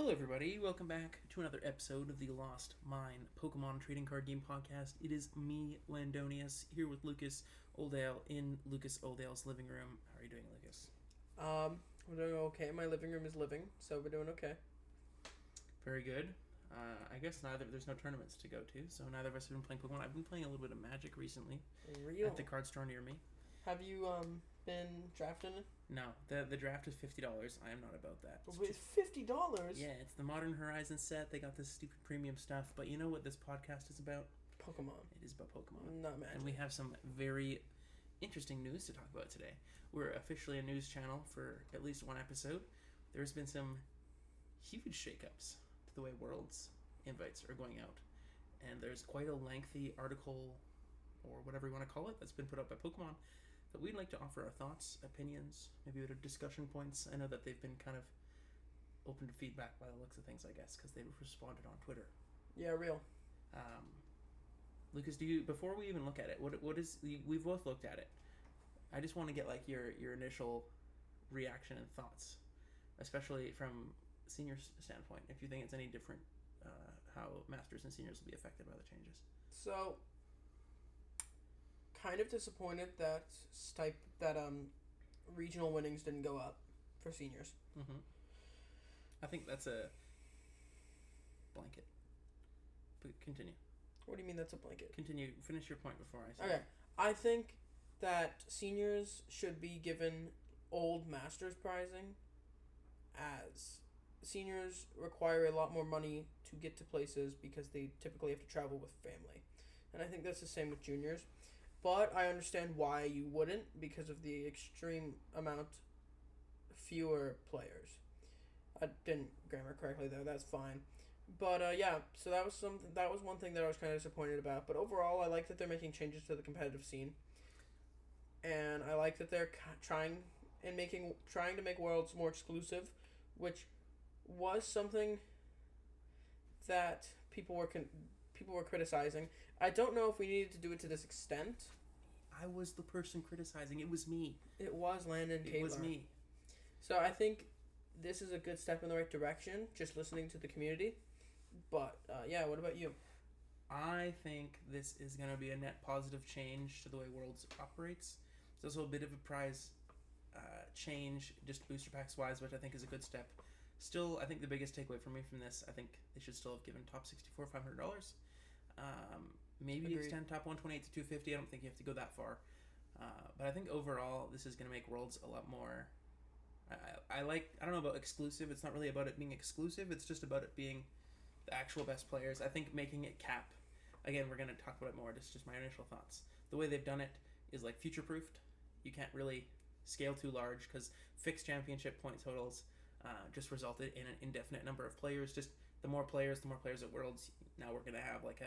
Hello, everybody. Welcome back to another episode of the Lost Mine Pokemon Trading Card Game Podcast. It is me, Landonius, here with Lucas Oldale in Lucas Oldale's living room. How are you doing, Lucas? We're doing okay. My living room is living, so we're doing okay. Very good. I guess there's no tournaments to go to, so neither of us have been playing Pokemon. I've been playing a little bit of Magic recently at the card store near me. Have you been drafting it? No, the draft is $50. I am not about that. It's $50? Yeah, it's the Modern Horizon set. They got this stupid premium stuff, but you know what this podcast is about? Pokemon. It is about Pokemon. Not Magic. And we have some very interesting news to talk about today. We're officially a news channel for at least one episode. There's been some huge shakeups to the way Worlds invites are going out. And there's quite a lengthy article, or whatever you want to call it, that's been put up by Pokemon that we'd like to offer our thoughts, opinions, maybe a bit of discussion points. I know that they've been kind of open to feedback by the looks of things, I guess, because they've responded on Twitter. Yeah, real. Lucas, before we even look at it, what is, we've both looked at it. I just want to get like your initial reaction and thoughts, especially from seniors' standpoint, if you think it's any different, how masters and seniors will be affected by the changes. So, kind of disappointed that regional winnings didn't go up for seniors. Mm-hmm. I think that's a blanket. But continue. What do you mean that's a blanket? Continue. Finish your point before I say Okay. I think that seniors should be given old masters prizing, as seniors require a lot more money to get to places because they typically have to travel with family. And I think that's the same with juniors. But I understand why you wouldn't, because of the extreme amount fewer players. I didn't grammar correctly though, that's fine. But yeah, so that was one thing that I was kind of disappointed about. But overall, I like that they're making changes to the competitive scene. And I like that they're trying to make Worlds more exclusive, which was something that people were criticizing. I don't know if we needed to do it to this extent. I was the person criticizing. It was me. It was Landen and Lucas. It was me. So I think this is a good step in the right direction, just listening to the community. But, yeah, what about you? I think this is going to be a net positive change to the way Worlds operates. It's also a bit of a prize change, just booster packs wise, which I think is a good step. Still, I think the biggest takeaway for me from this, I think they should still have given top 64 $500. Maybe Agreed. Extend top 128 to 250. I don't think you have to go that far. But I think overall, this is going to make Worlds a lot more... I don't know about exclusive. It's not really about it being exclusive. It's just about it being the actual best players. I think making it cap... Again, we're going to talk about it more. It's just my initial thoughts. The way they've done it is like future-proofed. You can't really scale too large because fixed championship point totals just resulted in an indefinite number of players. Just the more players at Worlds. Now we're going to have like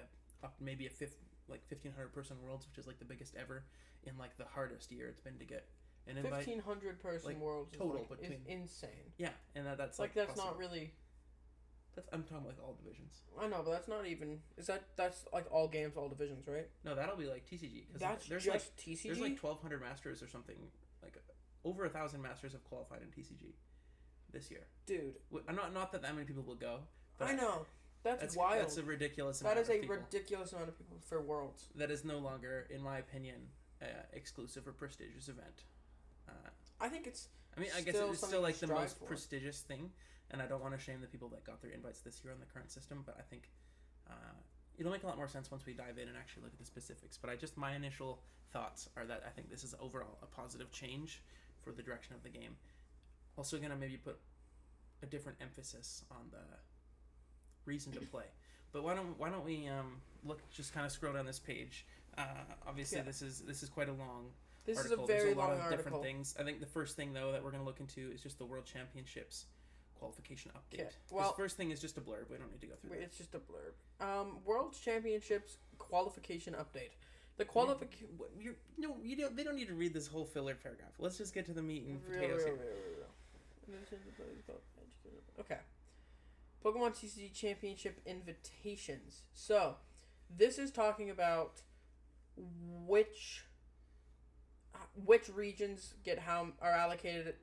maybe a 1,500 person Worlds, which is like the biggest ever in like the hardest year it's been to get an invite. 1,500 person like, Worlds total is insane. Yeah, and that's like that's possible. Not really. I'm talking like all divisions. I know, but that's not even. That's like all games, all divisions, right? No, that'll be like TCG. That's there's just like, TCG. There's like 1,200 masters or something. Like over 1,000 masters have qualified in TCG this year. Dude, not that many people will go. But I know. That's wild. That's a ridiculous amount. That is of a people. ridiculous amount of people for Worlds. That is no longer, in my opinion, exclusive or prestigious event. I think it's. I mean, I guess it's still like the most prestigious thing, and I don't want to shame the people that got their invites this year on the current system, but I think it'll make a lot more sense once we dive in and actually look at the specifics. But my initial thoughts are that I think this is overall a positive change for the direction of the game. Also going to maybe put a different emphasis on the reason to play. But why don't we just kind of scroll down this page. Obviously, this is quite a long This article. is a very There's a lot long of article. different things. I think the first thing, though, that we're going to look into is just the World Championships qualification update. Okay. Well, this first thing is just a blurb. We don't need to go through that. It's just a blurb. World Championships qualification update. The they don't need to read this whole filler paragraph. Let's just get to the meat and potatoes here. Okay. Pokemon TCG Championship invitations. So, this is talking about which regions are allocated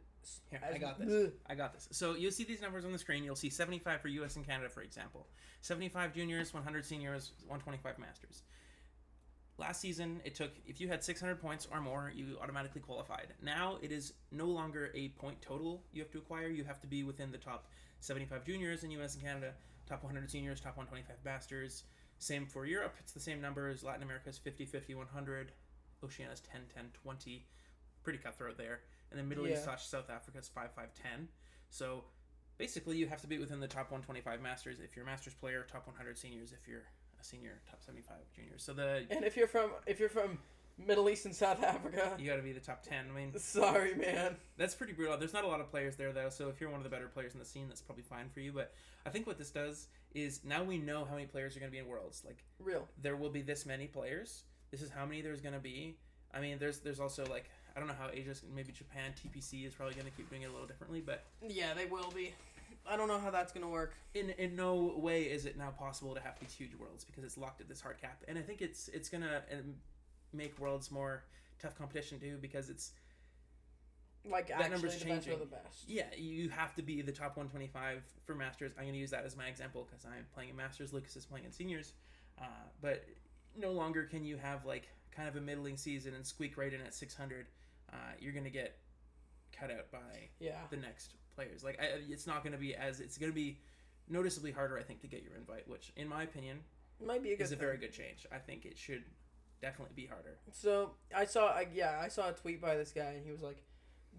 Here, I got this. I got this. So you'll see these numbers on the screen. You'll see 75 for U.S. and Canada, for example. 75 juniors, 100 seniors, 125 masters. Last season, it took, if you had 600 points or more, you automatically qualified. Now, it is no longer a point total you have to acquire. You have to be within the top 75 juniors in U.S. and Canada, top 100 seniors, top 125 masters. Same for Europe. It's the same numbers. Latin America is 50, 50, 100. Oceania is 10, 10, 20. Pretty cutthroat there. And then Middle East / South Africa is 5, 5, 10. So, basically, you have to be within the top 125 masters if you're a masters player, top 100 seniors if you're senior, top 75 juniors. So and if you're from Middle East and South Africa, you got to be the top 10. I mean, sorry, man. That's pretty brutal. There's not a lot of players there though, so if you're one of the better players in the scene, that's probably fine for you. But I think what this does is now we know how many players are going to be in Worlds. Like, there will be this many players. This is how many there's going to be. I mean, there's also like, I don't know how Asia's, maybe Japan, TPC is probably going to keep doing it a little differently, but yeah, they will be. I don't know how that's going to work. In no way is it now possible to have these huge Worlds because it's locked at this hard cap. And I think it's going to make Worlds more tough competition too because it's like that actually the best of the best. Yeah, you have to be the top 125 for Masters. I'm going to use that as my example because I'm playing in Masters. Lucas is playing in Seniors. But no longer can you have like kind of a middling season and squeak right in at 600. You're going to get cut out by the next players. Like, it's not going to be it's going to be noticeably harder, I think, to get your invite, which, in my opinion, might be a very good change. I think it should definitely be harder. So, I saw a tweet by this guy, and he was like,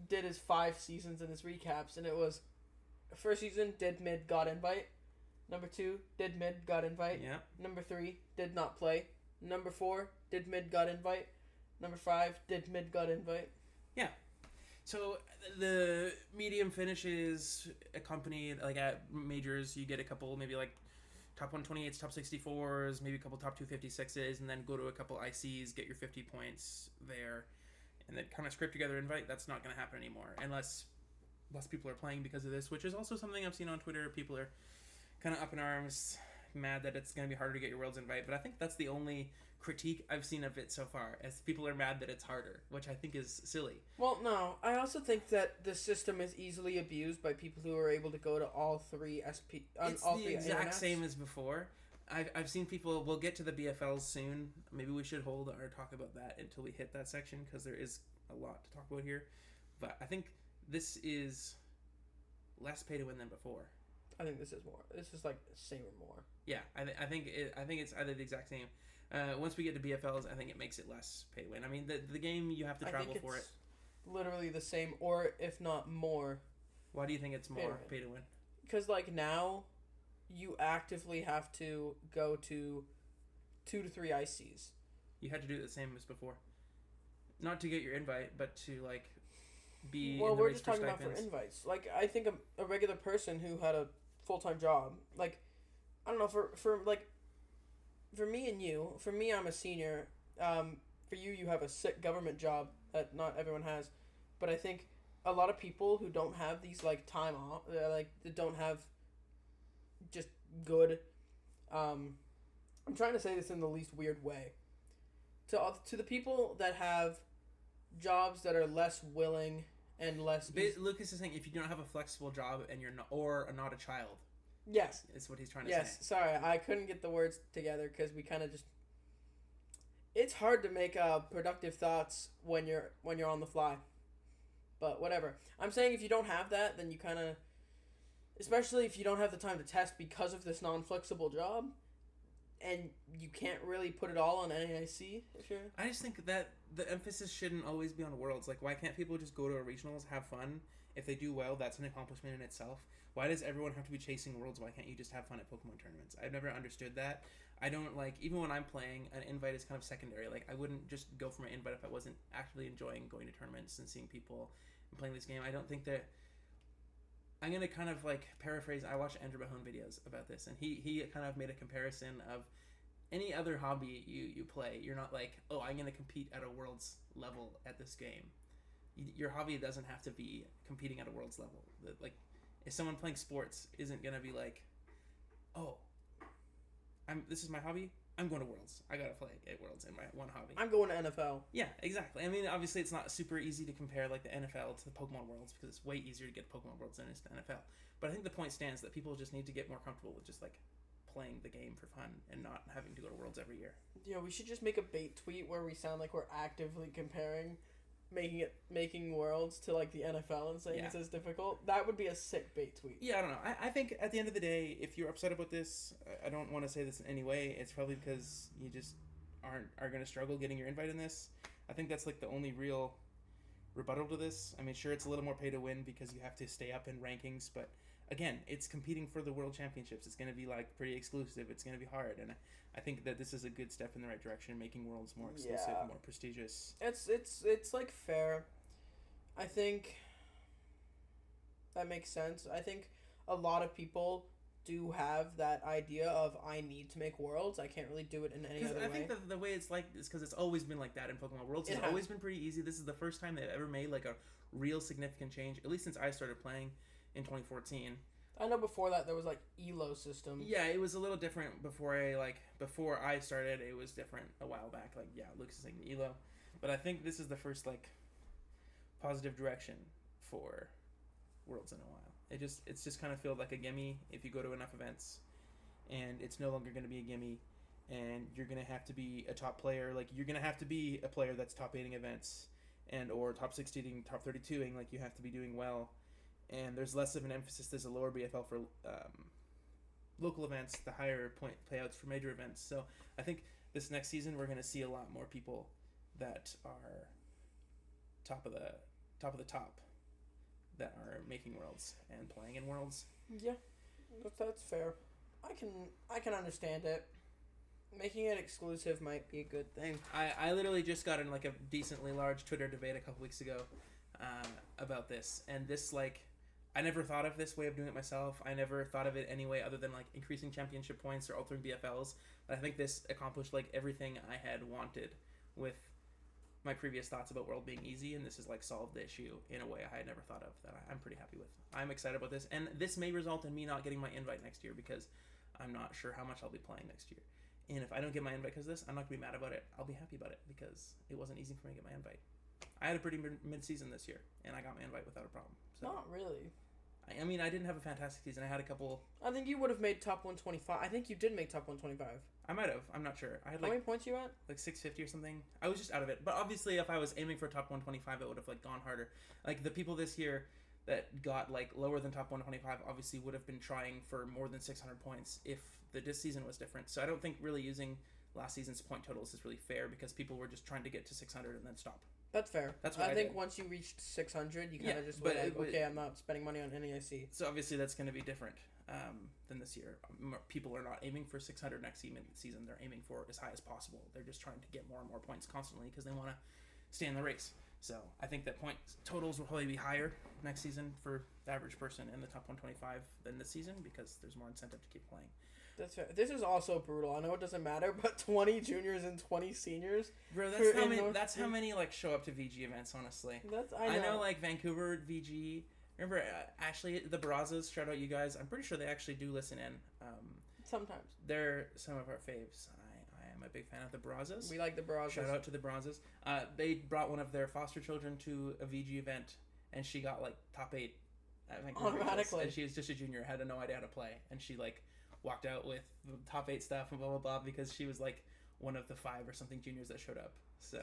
did his 5 seasons in his recaps, and it was, first season, did mid, got invite. Number 2, did mid, got invite. Yeah. Number 3, did not play. Number 4, did mid, got invite. Number 5, did mid, got invite. Yeah. So the medium finishes accompanied, like at majors, you get a couple, maybe like top 128s, top 64s, maybe a couple top 256s, and then go to a couple ICs, get your 50 points there, and then kind of scrape together invite. That's not going to happen anymore unless less people are playing because of this, which is also something I've seen on Twitter. People are kind of up in arms, mad that it's going to be harder to get your Worlds invite, but I think that's the only critique I've seen of it so far, as people are mad that it's harder, which I think is silly. Well, no, I also think that the system is easily abused by people who are able to go to all three SP. It's all the three exact internets. same as before. I've seen people. We'll get to the BFLs soon. Maybe we should hold our talk about that until we hit that section because there is a lot to talk about here. But I think this is less pay to win than before. I think this is more. This is like same or more. Yeah, I think it's either the exact same. Once we get to BFLs, I think it makes it less pay to win. I mean, the game, you have to travel for it. Literally the same, or if not more. Why do you think it's more pay to win? Because like now, you actively have to go to 2 to 3 ICs. You had to do it the same as before. Not to get your invite, but to like be. Well, in the we're race just for talking about for invites. Like I think a regular person who had a full-time job, like I don't know, for me and you, for me I'm a senior. For you have a sick government job that not everyone has, but I think a lot of people who don't have these like time off, like that don't have just good. I'm trying to say this in the least weird way. To the people that have jobs that are less willing and less. Lucas is saying if you don't have a flexible job and you're not, or not a child. Yes. Is what he's trying to say. Yes, sorry, I couldn't get the words together because we kind of just. It's hard to make productive thoughts when you're on the fly, but whatever. I'm saying if you don't have that, then you kind of, especially if you don't have the time to test because of this non-flexible job, and you can't really put it all on NAIC. If you're. I just think that the emphasis shouldn't always be on Worlds. Like, why can't people just go to a regionals, have fun? If they do well, that's an accomplishment in itself. Why does everyone have to be chasing Worlds? Why can't you just have fun at Pokemon tournaments? I've never understood that. I don't like, even when I'm playing, an invite is kind of secondary. Like, I wouldn't just go for my invite if I wasn't actively enjoying going to tournaments and seeing people and playing this game. I don't think that. I'm going to kind of like paraphrase. I watched Andrew Mahone videos about this, and he kind of made a comparison of any other hobby you play. You're not like, oh, I'm going to compete at a Worlds level at this game. Your hobby doesn't have to be competing at a Worlds level. Like, if someone playing sports isn't going to be like, oh, this is my hobby, I'm going to Worlds. I gotta play at Worlds in my one hobby. I'm going to NFL. Yeah, exactly. I mean, obviously, it's not super easy to compare like the NFL to the Pokemon Worlds because it's way easier to get Pokemon Worlds than it is to NFL. But I think the point stands that people just need to get more comfortable with just like playing the game for fun and not having to go to Worlds every year. Yeah, we should just make a bait tweet where we sound like we're actively comparing making Worlds to like the NFL and saying it's as difficult. That would be a sick bait tweet. Yeah, I don't know. I think at the end of the day, if you're upset about this, I don't want to say this in any way. It's probably because you just are going to struggle getting your invite in this. I think that's like the only real rebuttal to this. I mean, sure, it's a little more pay to win because you have to stay up in rankings, but again, it's competing for the World Championships. It's going to be like pretty exclusive. It's going to be hard, and I think that this is a good step in the right direction, making Worlds more exclusive, more prestigious. It's like fair. I think that makes sense. I think a lot of people do have that idea of I need to make Worlds. I can't really do it in any other way. I think that the way it's like is because it's always been like that in Pokemon Worlds. It's always been pretty easy. This is the first time they've ever made like a real significant change, at least since I started playing in 2014. I know before that there was like ELO system. Yeah, it was a little different before I started. It was different a while back. Like Lucas is saying the ELO, but I think this is the first like positive direction for Worlds in a while. It's just kind of felt like a gimme if you go to enough events, and it's no longer going to be a gimme, and you're going to have to be a top player. Like you're going to have to be a player that's top 8ing events, and or top 16ing, top 32ing. Like you have to be doing well. And there's less of an emphasis. There's a lower BFL for local events, the higher point payouts for major events. So I think this next season we're going to see a lot more people that are top of the top that are making Worlds and playing in Worlds. Yeah, that's fair. I can understand it. Making it exclusive might be a good thing. I literally just got in like a decently large Twitter debate a couple weeks ago about this, and this like. I never thought of this way of doing it myself. I never thought of it any way other than like increasing championship points or altering BFLs. But I think this accomplished like everything I had wanted with my previous thoughts about World being easy, and this has like solved the issue in a way I had never thought of that I'm pretty happy with. I'm excited about this, and this may result in me not getting my invite next year because I'm not sure how much I'll be playing next year. And if I don't get my invite because of this, I'm not going to be mad about it. I'll be happy about it because it wasn't easy for me to get my invite. I had a pretty mid-season this year, and I got my invite without a problem. So. Not really. I mean, I didn't have a fantastic season. I had a couple... I think you would have made top 125. I think you did make top 125. I might have. I'm not sure. I had How many points you at? Like 650 or something. I was just out of it. But obviously, if I was aiming for top 125, it would have like gone harder. Like the people this year that got like lower than top 125 obviously would have been trying for more than 600 points if this season was different. So I don't think really using last season's point totals is really fair because people were just trying to get to 600 and then stop. That's fair. That's what I think did. once you reached 600, you kind of just went like, okay, I'm not spending money on NEIC. So obviously that's going to be different than this year. People are not aiming for 600 next season. They're aiming for as high as possible. They're just trying to get more and more points constantly because they want to stay in the race. So I think that point totals will probably be higher next season for the average person in the top 125 than this season because there's more incentive to keep playing. That's fair. This is also brutal. I know it doesn't matter, but 20 juniors and 20 seniors. Bro, that's how many like show up to VG events. Honestly, I know like Vancouver VG. Remember Ashley the Barrazas? Shout out you guys. I'm pretty sure they actually do listen in. Sometimes they're some of our faves. I am a big fan of the Barrazas. We like the Barrazas. Shout out to the Barrazas. They brought one of their foster children to a VG event, and she got like top 8 at Vancouver. Automatically. And she was just a junior, had no idea how to play, and she like walked out with the top 8 stuff and blah blah blah because she was like one of the 5 or something juniors that showed up. So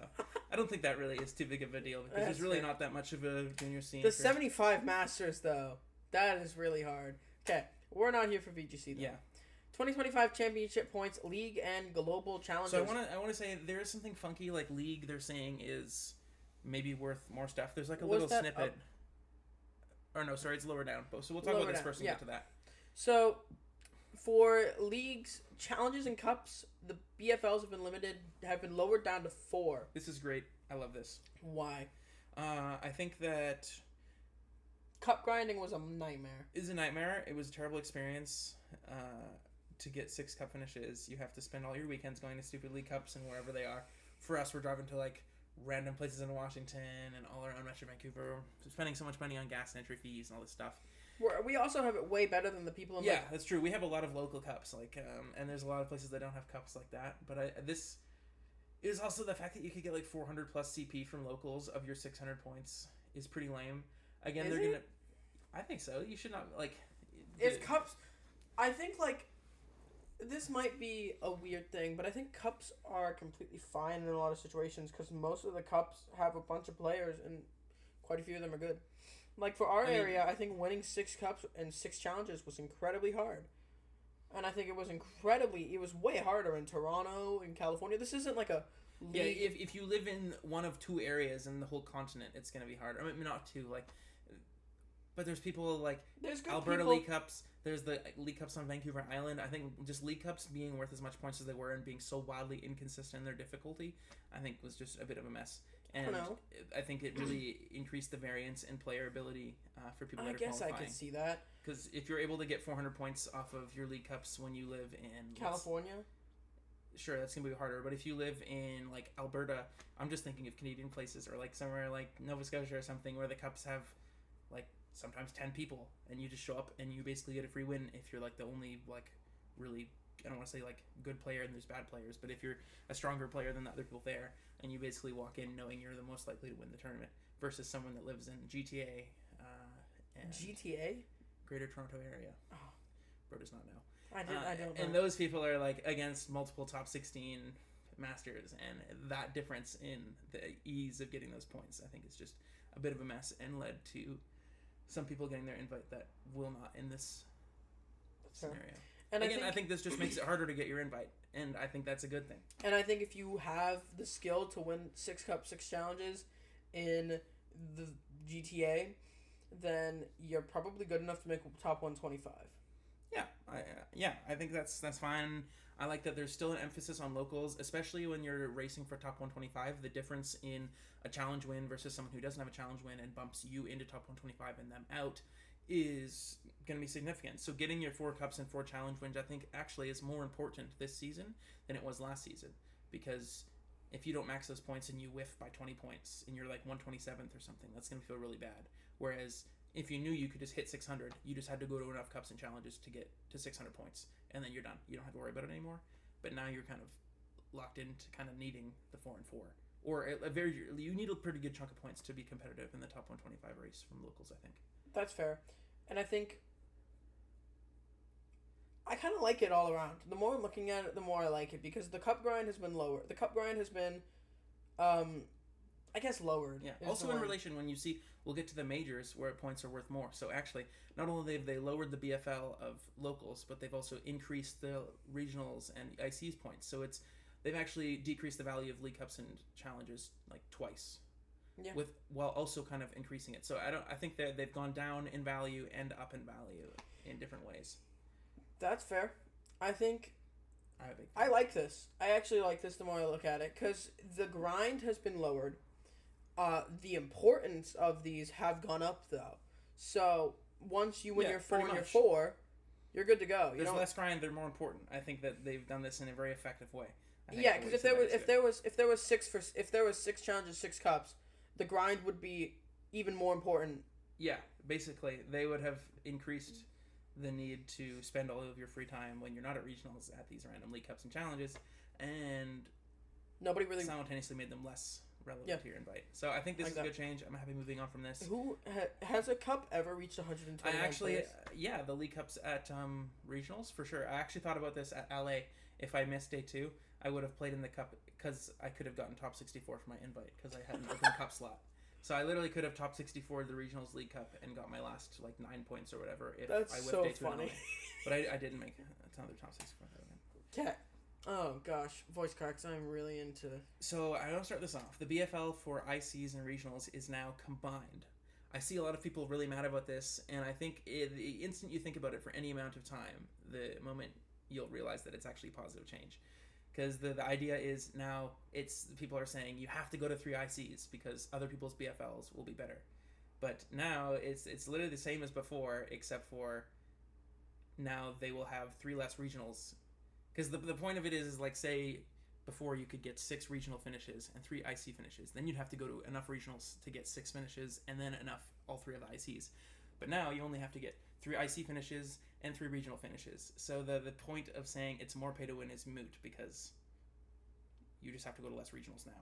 I don't think that really is too big of a deal because there's really not that much of a junior scene. The 75 Masters though, that is really hard. Okay, we're not here for VGC though. Yeah. 2025 championship points, league and global challenges. So I want to say there is something funky like league. They're saying is maybe worth more stuff. There's like a little snippet. Up? Or no, sorry, it's lower down. So we'll talk about this first and get to that. So for leagues, challenges, and cups, the BFLs have been lowered down to 4. This is great. I love this. Why? I think that cup grinding was a nightmare. It was a nightmare. It was a terrible experience. To get 6 cup finishes, you have to spend all your weekends going to stupid league cups and wherever they are. For us, we're driving to like random places in Washington and all around Metro Vancouver, spending so much money on gas and entry fees and all this stuff. We also have it way better than the people in Yeah, that's true. We have a lot of local cups, like, and there's a lot of places that don't have cups like that. But this is also the fact that you could get like 400 plus CP from locals of your 600 points is pretty lame. Again, Is they're it? gonna. I think so. You should not like. If cups, I think like this might be a weird thing, but I think cups are completely fine in a lot of situations because most of the cups have a bunch of players and quite a few of them are good. Like for our area, I think winning 6 cups and 6 challenges was incredibly hard. And I think it was way harder in Toronto, in California. This isn't like a league. Yeah, if you live in one of 2 areas in the whole continent, it's gonna be hard. I mean, not 2, like, but there's people like There's good Alberta people. League Cups. There's the League Cups on Vancouver Island. I think just League Cups being worth as much points as they were and being so wildly inconsistent in their difficulty, I think was just a bit of a mess. And I think it really increased the variance in player ability for people that are qualifying. I could see that. Because if you're able to get 400 points off of your League Cups when you live in California, sure, that's gonna be harder. But if you live in like Alberta, I'm just thinking of Canadian places, or like somewhere like Nova Scotia or something, where the cups have like sometimes 10 people, and you just show up and you basically get a free win if you're like the only like really, I don't want to say like good player and there's bad players, but if you're a stronger player than the other people there, and you basically walk in knowing you're the most likely to win the tournament, versus someone that lives in GTA and GTA, Greater Toronto Area. Oh. Bro does not know. I don't know. And those people are like against multiple top 16 masters, and that difference in the ease of getting those points, I think, is just a bit of a mess and led to some people getting their invite that will not in this scenario. And again, I think this just makes it harder to get your invite, and I think that's a good thing. And I think if you have the skill to win 6 cups, 6 challenges in the GTA, then you're probably good enough to make top 125. Yeah, I think that's fine. I like that there's still an emphasis on locals, especially when you're racing for top 125. The difference in a challenge win versus someone who doesn't have a challenge win and bumps you into top 125 and them out is going to be significant. So getting your 4 cups and 4 challenge wins, I think, actually is more important this season than it was last season. Because if you don't max those points and you whiff by 20 points and you're like 127th or something, that's going to feel really bad. Whereas if you knew you could just hit 600, you just had to go to enough cups and challenges to get to 600 points, and then you're done. You don't have to worry about it anymore. But now you're kind of locked into kind of needing the 4 and 4, or you need a pretty good chunk of points to be competitive in the top 125 race from locals, I think. That's fair, and I think I kind of like it all around. The more I'm looking at it, the more I like it, because the cup grind has been lower. The cup grind has been, I guess, lowered. Yeah. Also, in relation, when you see, we'll get to the majors where points are worth more. So actually, not only have they lowered the BFL of locals, but they've also increased the regionals and IC's points. So they've actually decreased the value of League Cups and challenges like twice. Yeah. While also kind of increasing it. So I think that they've gone down in value and up in value in different ways. That's fair. I think I like this. I actually like this the more I look at it, because the grind has been lowered. The importance of these have gone up, though. So once you win your 4 and your 4, you're good to go. There's less grind. They're more important. I think that they've done this in a very effective way. Yeah, because if there was 6 challenges, 6 cups, the grind would be even more important. Yeah, basically they would have increased the need to spend all of your free time when you're not at regionals at these random League Cups and challenges, and nobody really simultaneously made them less relevant to your invite. So I think this is a good change. I'm happy moving on from this. Who has a cup ever reached 120? I actually, the League Cups at regionals for sure. I actually thought about this at LA. If I missed day 2, I would have played in the cup because I could have gotten top 64 for my invite because I had an open cup slot. So I literally could have top 64 the regionals League Cup and got my last like 9 points or whatever if That's I whipped so day 2 funny. But I didn't make another top 64. Cat. Oh gosh, voice cracks. I'm really into. So I want to start this off. The BFL for ICs and regionals is now combined. I see a lot of people really mad about this, and I think the instant you think about it for any amount of time, the moment you'll realize that it's actually a positive change. Because the idea is now people are saying you have to go to 3 ICs because other people's BFLs will be better. But now it's literally the same as before, except for now they will have 3 less regionals. Because the point of it is like, say before you could get 6 regional finishes and 3 IC finishes. Then you'd have to go to enough regionals to get 6 finishes and then enough all 3 of the ICs. But now you only have to get 3 IC finishes and 3 regional finishes. So the point of saying it's more pay to win is moot because you just have to go to less regionals now.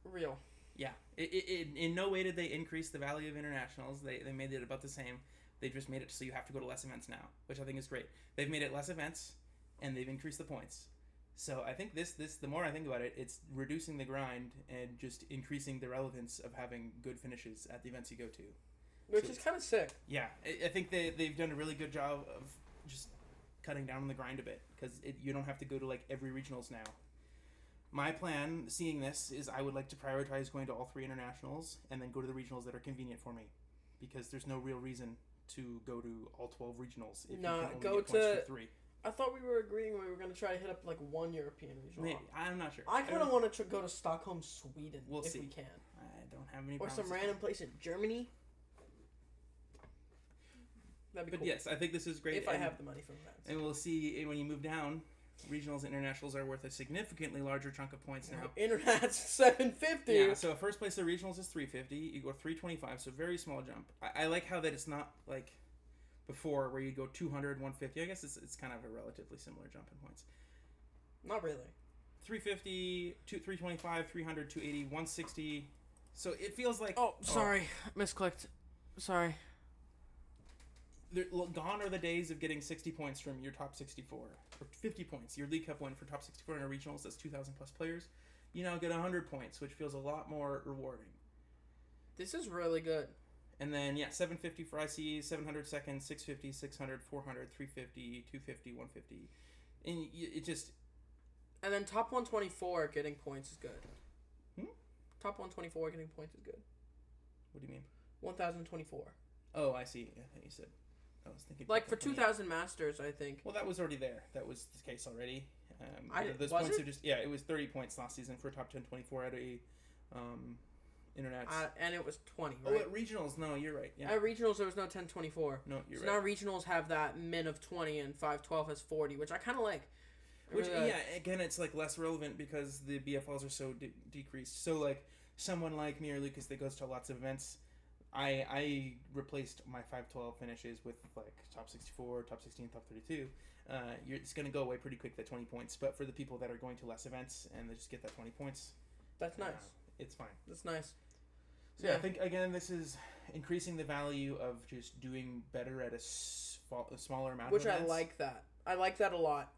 Real. Yeah. In no way did they increase the value of internationals. They made it about the same. They just made it so you have to go to less events now, which I think is great. They've made it less events, and they've increased the points. So I think this the more I think about it, it's reducing the grind and just increasing the relevance of having good finishes at the events you go to. Which is kind of sick. Yeah, I think they've done a really good job of just cutting down on the grind a bit because you don't have to go to like every regionals now. My plan, seeing this, is I would like to prioritize going to all 3 internationals and then go to the regionals that are convenient for me, because there's no real reason to go to all 12 regionals if you can only go get points to for 3. I thought we were agreeing we were going to try to hit up like one European regional. Maybe. I'm not sure. I kind of want to go to Stockholm, Sweden, We'll if see. we can. I don't have any Or promises. some random place in Germany. That'd be But cool. yes, I think this is great. If I have the money for that. And we'll see when you move down, regionals and internationals are worth a significantly larger chunk of points now. Internet's 750. Yeah, so first place of regionals is 350. You go 325, so very small jump. I like how that it's not like before where you go 200, 150. I guess it's kind of a relatively similar jump in points. Not really. 350, 325, 300, 280, 160. So it feels like... Oh, sorry. Misclicked. Sorry. Gone are the days of getting 60 points from your top 64. Or 50 points. Your League Cup win for top 64 in our regionals, that's 2,000 plus players. You now get 100 points, which feels a lot more rewarding. This is really good. And then, 750 for IC, 700 seconds, 650, 600, 400, 350, 250, 150. And it just... And then top 124 getting points is good. Hmm? Top 124 getting points is good. What do you mean? 1,024. Oh, I see. I think you said... I was thinking... Like, for 2,000 Masters, I think. Well, that was already there. That was the case already. Was points it? are just... Yeah, it was 30 points last season for a top 10, 24 out of 8 internets. And it was 20, Oh, right? at regionals, no, you're right. Yeah. At regionals, there was no 10-24. No, you're so right. now regionals have that min of 20 and 5-12 has 40, which I kind of like. Which, again, it's like less relevant because the BFLs are so decreased. So, like, someone like me or Lucas that goes to lots of events, I replaced my 5-12 finishes with, like, top 64, top 16, top 32. It's going to go away pretty quick, that 20 points. But for the people that are going to less events and they just get that 20 points... That's nice. It's fine. That's nice. So yeah, I think, again, this is increasing the value of just doing better at a smaller amount Which of events. I like that. I like that a lot.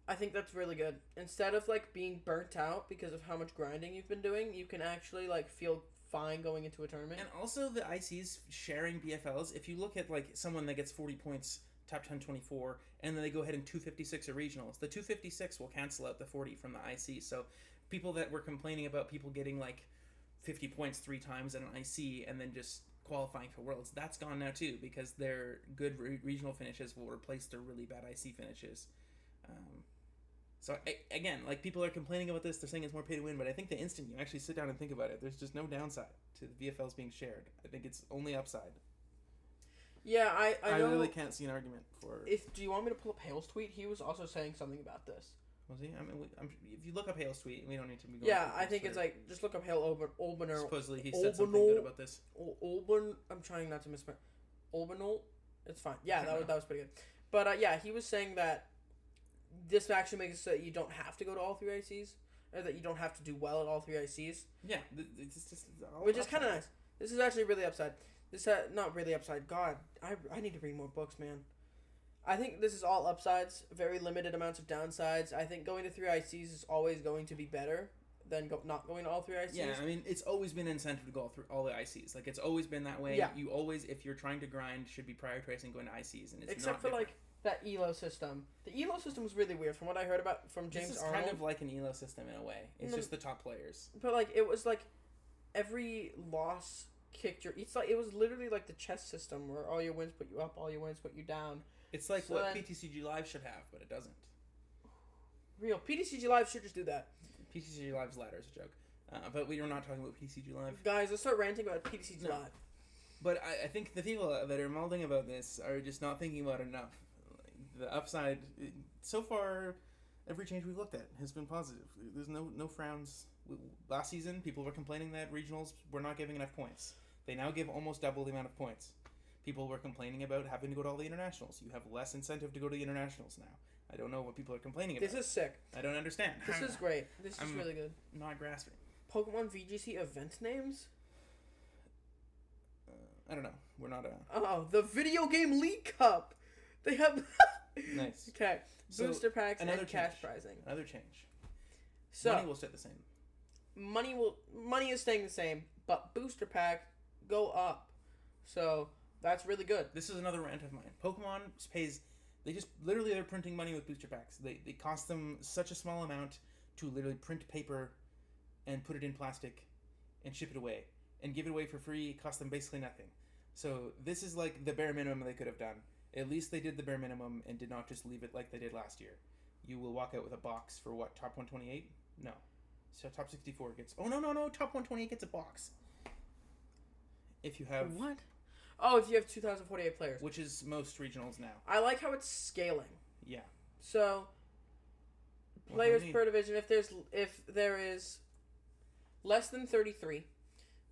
I think that's really good. Instead of, like, being burnt out because of how much grinding you've been doing, you can actually, like, feel fine going into a tournament. And also the ICs sharing BFLs. If you look at, like, someone that gets 40 points, top 10, 24, and then they go ahead and 256 at regionals, the 256 will cancel out the 40 from the IC. So people that were complaining about people getting, like, 50 points 3 times at an IC and then just qualifying for Worlds, that's gone now too, because their good regional finishes will replace their really bad IC finishes. So again, like, people are complaining about this, they're saying it's more pay to win, but I think the instant you actually sit down and think about it, there's just no downside to the VFLs being shared. I think it's only upside. Yeah, I know. really can't see an argument for... Do you want me to pull up Hale's tweet? He was also saying something about this. Was he? I mean, if you look up Hale's tweet, we don't need to be going... Yeah, I think it's like, just look up Hale Olbener. Supposedly he said something good about this. Olben, I'm trying not to misspell. Olbenol? It's fine. Yeah, that was pretty good. But yeah, he was saying that this actually makes it so that you don't have to go to all 3 ICs, or that you don't have to do well at all 3 ICs. Yeah, it's just all which is kind of nice. This is actually really upside. Not really upside. God, I need to read more books, man. I think this is all upsides, very limited amounts of downsides. I think going to 3 ICs is always going to be better than not going to all 3 ICs. Yeah, I mean, it's always been an incentive to go through all the ICs. Like, it's always been that way. Yeah. You always, if you're trying to grind, should be prioritizing going to ICs, and it's Except not for, different. like, that ELO system. The ELO system was really weird from what I heard about from James This is Arnold. kind of like an ELO system in a way. It's just the top players. But, like, it was, like, every loss kicked your... it was literally like the chess system where all your wins put you up, all your wins put you down. It's like what PTCG Live should have, but it doesn't. Real. PTCG Live should just do that. PTCG Live's ladder is a joke. But we are not talking about PTCG Live. Guys, let's start ranting about PTCG Live. But I think the people that are melding about this are just not thinking about it enough. Like, the upside, so far, every change we've looked at has been positive. There's no frowns. Last season, people were complaining that regionals were not giving enough points. They now give almost double the amount of points. People were complaining about having to go to all the internationals. You have less incentive to go to the internationals now. I don't know what people are complaining about. This is sick. I don't understand. This is great. This is really good. Not grasping. Pokemon VGC event names? I don't know. We're not a... Oh, the Video Game League Cup! They have... Nice. Okay. So, booster packs and another cash change. prizing. Another change. So, Money will stay the same. money is staying the same, but booster pack go up. So, that's really good. This is another rant of mine. Pokemon pays... They just... Literally, they're printing money with booster packs. They cost them such a small amount to literally print paper and put it in plastic and ship it away. And give it away for free. It costs them basically nothing. So, this is like the bare minimum they could have done. At least they did the bare minimum and did not just leave it like they did last year. You will walk out with a box for what? Top 128? No. So top 64 gets... Oh, no. Top 128 gets a box. If you have... What? Oh, if you have 2,048 players. Which is most regionals now. I like how it's scaling. Yeah. So, players per division, if there is less than 33,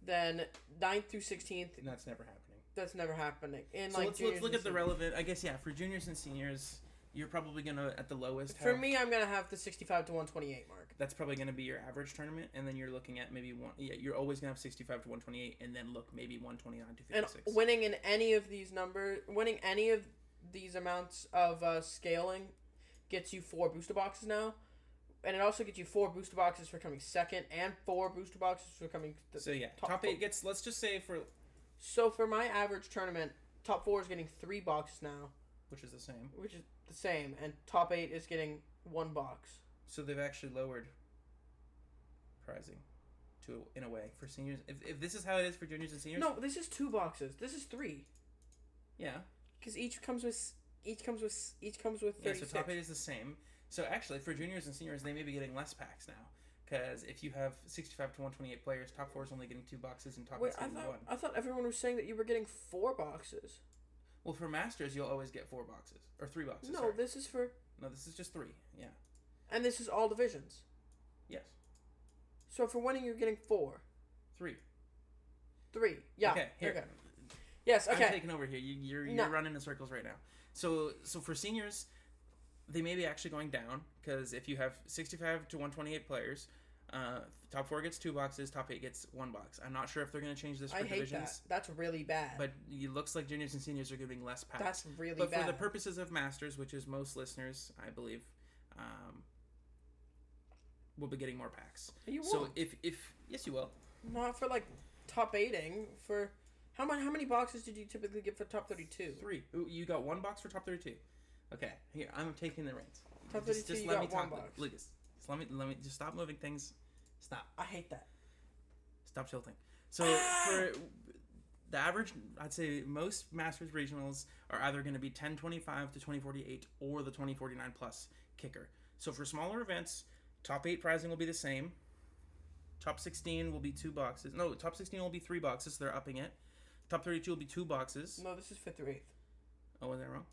then 9th through 16th... And that's never happening. That's never happening. In, so like, let's look at the relevant... I guess, yeah, for juniors and seniors, you're probably going to, at the lowest... For me, I'm going to have the 65 to 128 mark. That's probably going to be your average tournament, and then you're looking at maybe one... Yeah, you're always going to have 65 to 128, and then look maybe 129 to 56. And winning in any of these numbers... Winning any of these amounts of scaling gets you 4 booster boxes now. And it also gets you 4 booster boxes for coming second, and 4 booster boxes for coming... So, yeah, top 8 gets... Let's just say for... So, for my average tournament, top 4 is getting 3 boxes now. Which is the same. Which is the same. And top 8 is getting 1 box. So, they've actually lowered pricing in a way for seniors. If this is how it is for juniors and seniors... No, this is 2 boxes. This is 3. Yeah. Because each comes with 36. Yeah, so top 8 is the same. So, actually, for juniors and seniors, they may be getting less packs now. Because if you have 65 to 128 players, top 4 is only getting 2 boxes and top 8 is getting 1. I thought everyone was saying that you were getting 4 boxes. Well, for Masters, you'll always get 4 boxes. Or 3 boxes, No, sorry. this is for... No, this is just 3, yeah. And this is all divisions? Yes. So for winning, you're getting 4? 3. 3, yeah. Okay, here. Okay. Yes, okay. I'm taking over here. You're running in circles right now. So for seniors, they may be actually going down, because if you have 65 to 128 players... top 4 gets 2 boxes, top 8 gets 1 box. I'm not sure if they're going to change this for divisions. I hate that. That's really bad. But it looks like juniors and seniors are getting less packs. That's really bad. But for bad. the purposes of Masters, which is most listeners, I believe, will be getting more packs. You so won't. if yes, you will. Not for like top 8ing. For how many boxes did you typically get for top 32? 3. You got 1 box for top 32. Okay, here I'm taking the reins. Top 32, just you let got me talk, 1 box. Lucas. Let me just stop moving things. Stop. I hate that. Stop tilting. So for the average, I'd say most Masters regionals are either going to be 1025 to 2048 or the 2049 plus kicker. So for smaller events, top 8 pricing will be the same. Top 16 will be 2 boxes. No, top 16 will be 3 boxes. So they're upping it. Top 32 will be 2 boxes. No, this is 5th through 8th. Oh, was that wrong?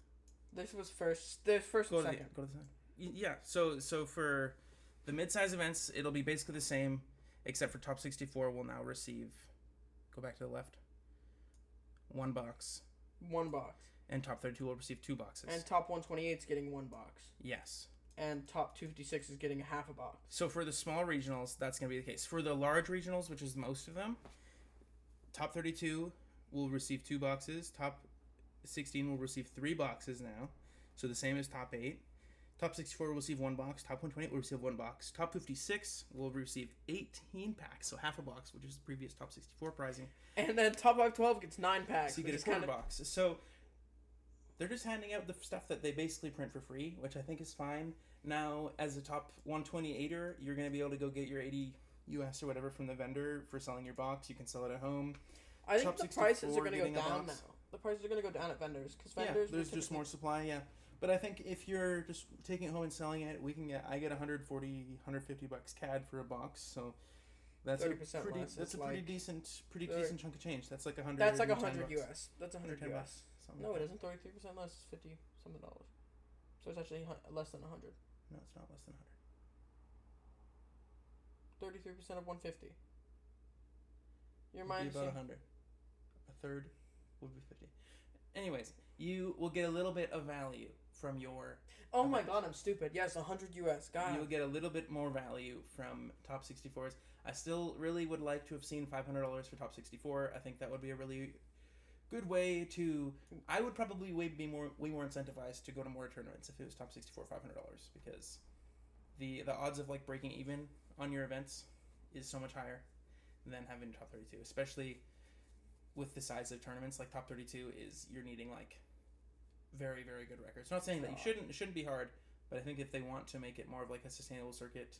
This was first. The first and second. Go to the side. Yeah. So for the mid-size events, it'll be basically the same, except for top 64 will now receive. Go back to the left. 1 box. 1 box. And top 32 will receive 2 boxes. And top 128 is getting 1 box. Yes. And top 256 is getting half a box. So for the small regionals, that's going to be the case. For the large regionals, which is most of them, top 32 will receive 2 boxes. Top 16 will receive 3 boxes now. So the same as top 8. Top 64 will receive 1 box. Top 128 will receive 1 box. Top 56 will receive 18 packs, so half a box, which is the previous top 64 pricing. And then top 512 gets 9 packs. So you get a quarter box. So they're just handing out the stuff that they basically print for free, which I think is fine. Now, as a top 128er, you're going to be able to go get your 80 US or whatever from the vendor for selling your box. You can sell it at home. I think the prices are going to go down now. The prices are going to go down at vendors, because vendors... Yeah, there's just more supply, yeah. But I think if you're just taking it home and selling it, I get 140, 150 bucks CAD for a box, so that's a pretty decent chunk of change. That's like 100. That's like 100 US. That's 100 US. No, like it isn't. 33% less is 50 something dollars. So it's actually less than 100. No, it's not less than 100. 33% of 150. Your mind minus about 100. A third would be 50. Anyways, you will get a little bit of value from your. Oh my god, I'm stupid. Yes, 100 US. God. You'll get a little bit more value from top 64s. I still really would like to have seen $500 for top 64. I think that would be a really good way to. I would probably be way more incentivized to go to more tournaments if it was top 64 $500, because the odds of like breaking even on your events is so much higher than having top 32, especially with the size of tournaments. Like top 32 is you're needing like very, very good records. Not saying that you shouldn't. It shouldn't be hard, but I think if they want to make it more of like a sustainable circuit,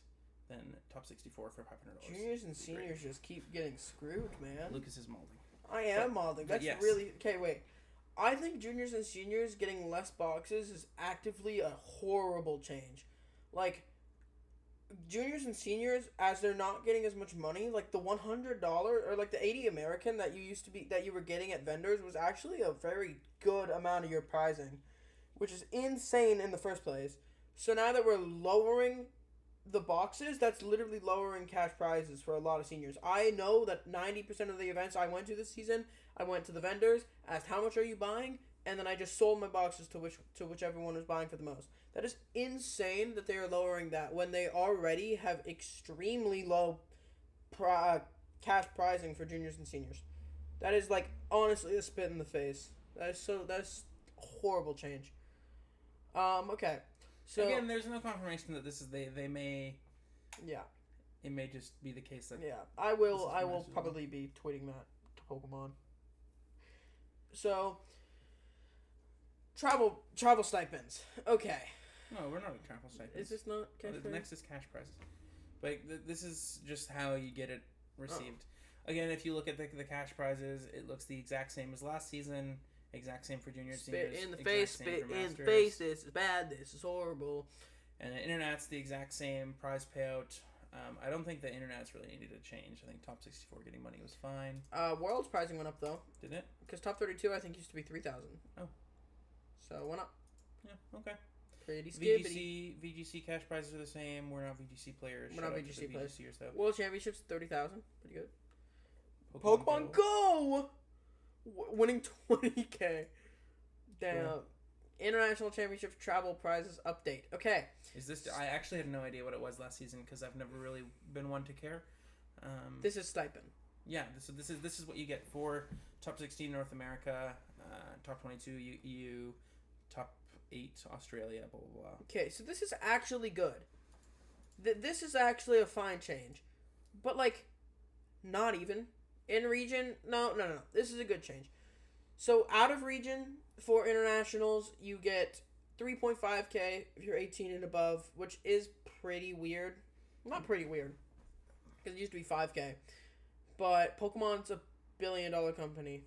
then top 64 for $500. Juniors and seniors just keep getting screwed, man. Lucas is molding. I am molding. That's yes. really okay. Wait, I think juniors and seniors getting less boxes is actively a horrible change. Like juniors and seniors, as they're not getting as much money, like the $100 or like the 80 American that you were getting at vendors was actually a very good amount of your prizing, which is insane in the first place. So now that we're lowering the boxes, that's literally lowering cash prizes for a lot of seniors. I know that 90% of the events I went to this season, I went to the vendors, asked how much are you buying, and then I just sold my boxes to whichever one was buying for the most. That is insane that they are lowering that when they already have extremely low cash prizing for juniors and seniors. That is like honestly a spit in the face. That's a horrible change. Okay. So again, there's no confirmation that this is they may. Yeah. It may just be the case that. Yeah, I will probably be tweeting that to Pokemon. So. Travel stipends. Okay. No, we're not at travel stipends. Is this not cash prizes? Next is cash prizes. But this is just how you get it received. Again, if you look at the cash prizes, it looks the exact same as last season. Exact same for juniors, seniors. Spit in the face, spit in the face. This is bad. This is horrible. And the internet's the exact same prize payout. I don't think the internet's really needed to change. I think top 64 getting money was fine. World's pricing went up though. Did it? Because top 32 I think used to be 3,000. Oh. So it went up. Yeah. Okay. Pretty skibbity. VGC cash prizes are the same. We're not VGC players. We're not VGC players. VGCers, World Championships 30,000. Pretty good. Pokemon Go! Winning 20K. Damn. Cool. International Championships travel prizes update. Okay. Is this? I actually had no idea what it was last season because I've never really been one to care. This is stipend. Yeah. This is what you get for top 16 North America, top 22 EU, top 8 Australia. Blah blah blah. Okay, so this is actually good. This is actually a fine change, but like, not even in region. No. This is a good change. So out of region for internationals, you get 3.5K if you're 18 and above, which is pretty weird. Not pretty weird, because it used to be 5K. But Pokemon's $1 billion company.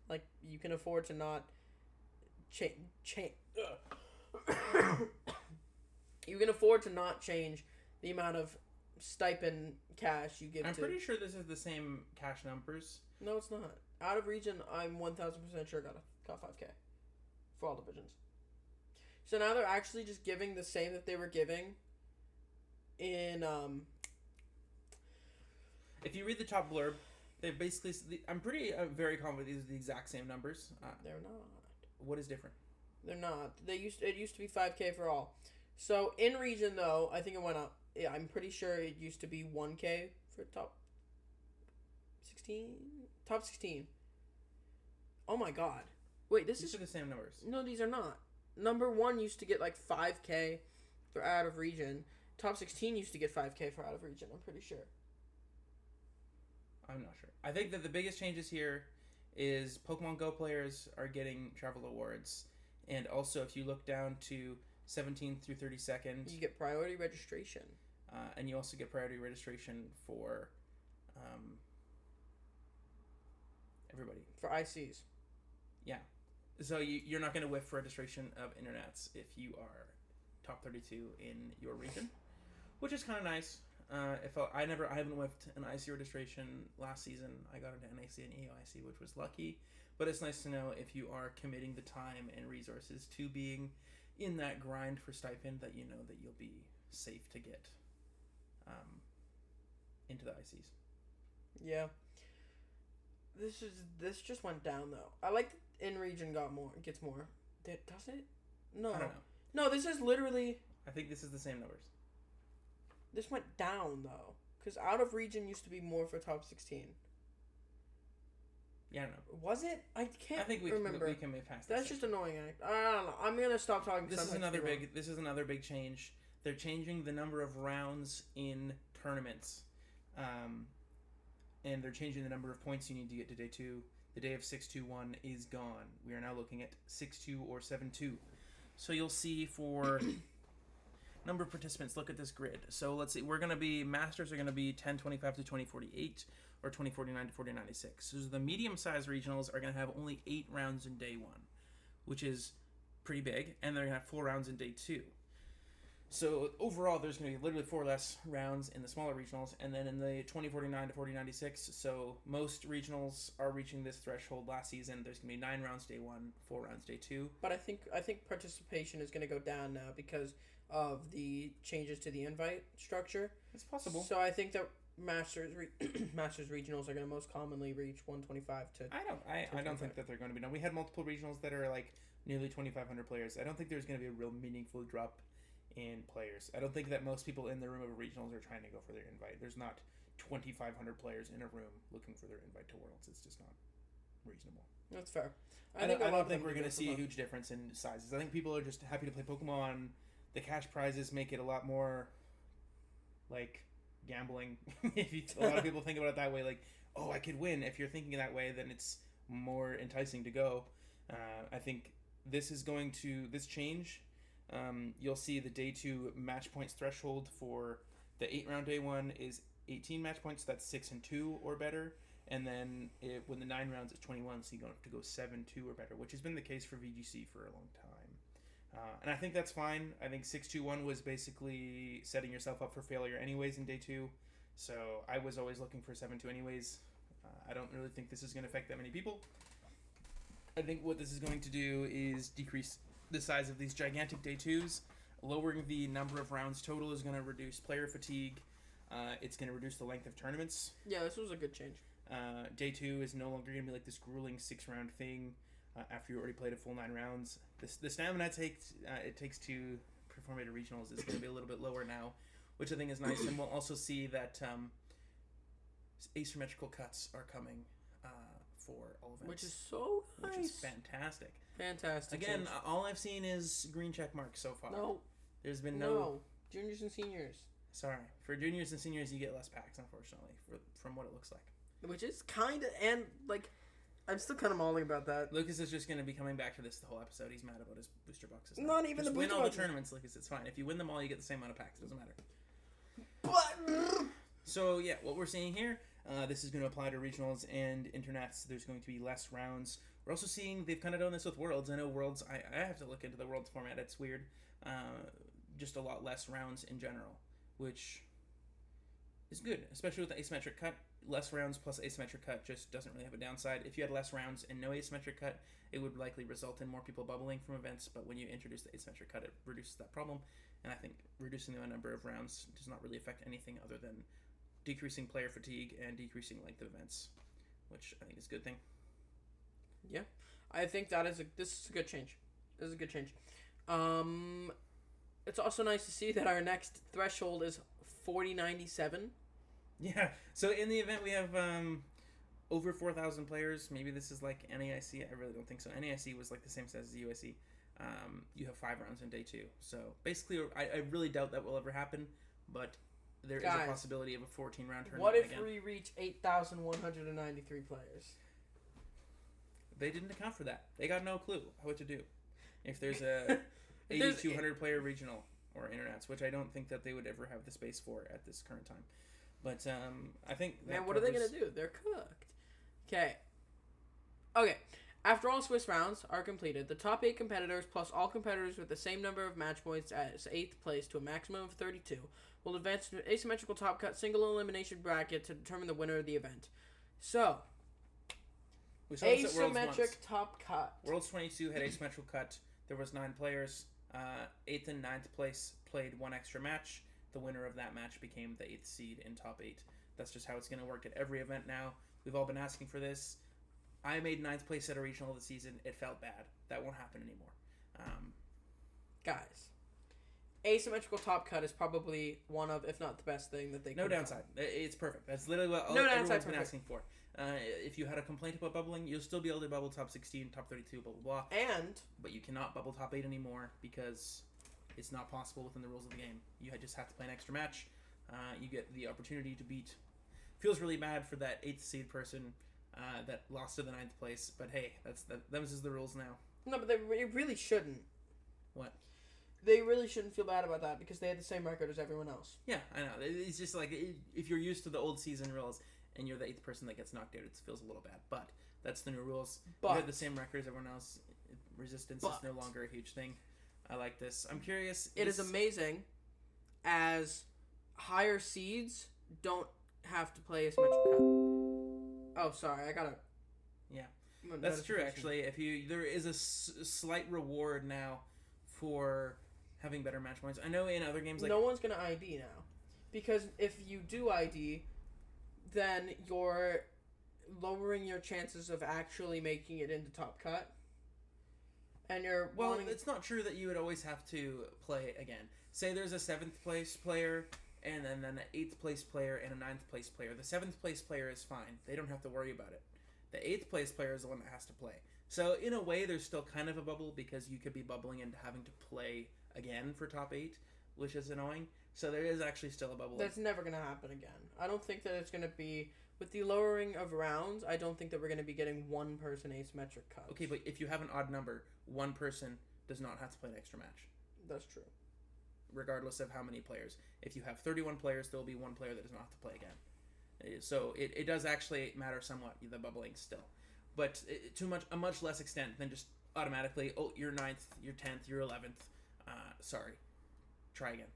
Like, you can afford to not change. You can afford to not change the amount of stipend cash you give. I'm pretty sure this is the same cash numbers. No, it's not. Out of region, I'm 1,000% sure got 5K for all divisions. So now they're actually just giving the same that they were giving in If you read the top blurb, they basically. I'm very confident these are the exact same numbers. They're not. What is different? They're not. It used to be 5K for all. So in region though, I think it went up. Yeah, I'm pretty sure it used to be 1K for top 16. Top 16. Oh my god. Wait, These are the same numbers. No, these are not. Number 1 used to get like 5K for out of region. Top 16 used to get 5K for out of region, I'm pretty sure. I'm not sure. I think that the biggest changes here is Pokemon Go players are getting travel awards. And also, if you look down to 17th through 32nd... You get priority registration. And you also get priority registration for everybody. For ICs. Yeah. So you're not going to whiff for registration of internets if you are top 32 in your region, which is kind of nice. I haven't whiffed an IC registration last season. I got into NAC and EOIC, which was lucky. But it's nice to know if you are committing the time and resources to being in that grind for stipend that you know that you'll be safe to get into the ICs. Yeah. This just went down though. I like that in region gets more. Does it? No. I don't know. No, this is literally. I think this is the same numbers. This went down though, because out of region used to be more for top 16. Yeah, I don't know. Was it? I can't. I think we remember. we can move past. That's just annoying. I don't know. I'm gonna stop talking. This is another big change. They're changing the number of rounds in tournaments, and they're changing the number of points you need to get to day 2. The day of 6-2-1 is gone. We are now looking at 6-2 or 7-2. So you'll see for number of participants. Look at this grid. So let's see. Masters are gonna be 1025 to 2048 or 2049 to 4096. So the medium-sized regionals are gonna have only 8 rounds in day 1, which is pretty big, and they're gonna have 4 rounds in day 2. So overall, there's going to be literally 4 less rounds in the smaller regionals, and then in the 2049 to 4096. So most regionals are reaching this threshold last season. There's going to be 9 rounds day 1, 4 rounds day 2. But I think participation is going to go down now because of the changes to the invite structure. It's possible. So I think that Masters regionals are going to most commonly reach 125 to. I don't think that they're going to be. No, we had multiple regionals that are like nearly 2,500 players. I don't think there's going to be a real meaningful drop in players. I don't think that most people in the room of regionals are trying to go for their invite. There's not 2,500 players in a room looking for their invite to Worlds. It's just not reasonable. That's fair. I don't think we're going to see a huge difference in sizes. I think people are just happy to play Pokemon. The cash prizes make it a lot more like gambling. A lot of people think about it that way, like, oh, I could win. If you're thinking that way, then it's more enticing to go. I think this change. You'll see the day 2 match points threshold for the 8-round day 1 is 18 match points. That's 6-2 or better. And then when the 9 rounds is 21, so you don't have to go 7-2 or better, which has been the case for VGC for a long time. And I think that's fine. I think 6-2-1 was basically setting yourself up for failure anyways in day 2. So I was always looking for 7-2 anyways. I don't really think this is going to affect that many people. I think what this is going to do is decrease the size of these gigantic day 2s. Lowering the number of rounds total is going to reduce player fatigue. It's going to reduce the length of tournaments. Yeah, this was a good change. Day 2 is no longer going to be like this grueling 6-round thing after you already played a full 9 rounds. The stamina it takes to perform at regionals is going to be a little bit lower now, which I think is nice. And we'll also see that asymmetrical cuts are coming for all events. Which is so nice. Which is fantastic. Fantastic. Again, all I've seen is green check marks so far. No. There's been no. Juniors and seniors. Sorry. For juniors and seniors, you get less packs, unfortunately, from what it looks like. Which is kind of, and, like, I'm still kind of mauling about that. Lucas is just going to be coming back to this the whole episode. He's mad about his booster boxes. Not even just the booster boxes. Win all the tournaments, Lucas. It's fine. If you win them all, you get the same amount of packs. It doesn't matter. But... So, yeah, what we're seeing here, this is going to apply to regionals and internets. There's going to be less rounds. We're also seeing they've kind of done this with Worlds. I know Worlds, I have to look into the Worlds format. It's weird. Just a lot less rounds in general, which is good, especially with the asymmetric cut. Less rounds plus asymmetric cut just doesn't really have a downside. If you had less rounds and no asymmetric cut, it would likely result in more people bubbling from events, but when you introduce the asymmetric cut, it reduces that problem, and I think reducing the number of rounds does not really affect anything other than decreasing player fatigue and decreasing length of events, which I think is a good thing. Yeah, I think this is a good change. This is a good change. It's also nice to see that our next threshold is 4097. Yeah, so in the event we have over 4,000 players. Maybe this is like NAIC. I really don't think so. NAIC was like the same size as the USC. You have 5 rounds in day 2. So basically, I really doubt that will ever happen, but there is a possibility of a 14-round tournament. What if we reach 8,193 players? They didn't account for that. They got no clue what to do. If there's a 8,200 player regional or internets, which I don't think that they would ever have the space for at this current time. But I think that what are they going to do? They're cooked. Okay. After all Swiss rounds are completed, the top 8 competitors plus all competitors with the same number of match points as 8th place to a maximum of 32 will advance to an asymmetrical top cut single elimination bracket to determine the winner of the event. So, asymmetric top cut. Worlds 22 had asymmetrical cut. There was 9 players. 8th and 9th place played 1 extra match. The winner of that match became the 8th seed in top 8. That's just how it's going to work at every event now. We've all been asking for this. I made 9th place at a regional this season. It felt bad. That won't happen anymore. Guys, asymmetrical top cut is probably one of, if not the best thing that they No could downside. It's perfect. That's literally what everyone's been asking for. If you had a complaint about bubbling, you'll still be able to bubble top 16, top 32, blah, blah, blah. But you cannot bubble top 8 anymore because it's not possible within the rules of the game. You just have to play an extra match. You get the opportunity to beat... Feels really bad for that 8th seed person that lost to the 9th place. But hey, those is the rules now. No, but they really shouldn't. What? They really shouldn't feel bad about that because they had the same record as everyone else. Yeah, I know. It's just like if you're used to the old season rules and you're the 8th person that gets knocked out, it feels a little bad. But that's the new rules. You have the same record as everyone else. Resistance is no longer a huge thing. I like this. I'm curious. It is amazing as higher seeds don't have to play asymmetric cut. Oh, sorry. I gotta... Yeah. That's true, actually. There is a slight reward now for having better match points. I know in other games like... No one's going to ID now. Because if you do ID, then you're lowering your chances of actually making it into top cut. And you're... Well, it's not true that you would always have to play again. Say there's a 7th place player and then an 8th place player and a 9th place player. The 7th place player is fine. They don't have to worry about it. The 8th place player is the one that has to play. So in a way, there's still kind of a bubble because you could be bubbling into having to play again for top 8, which is annoying. So there is actually still a bubble. That's never going to happen again. I don't think that it's going to be... With the lowering of rounds, I don't think that we're going to be getting one person asymmetric cuts. Okay, but if you have an odd number, one person does not have to play an extra match. That's true. Regardless of how many players. If you have 31 players, there will be one player that does not have to play again. So it does actually matter somewhat, the bubbling still. But a much less extent than just automatically, oh, you're 9th, you're 10th, you're 11th. Sorry. Try again.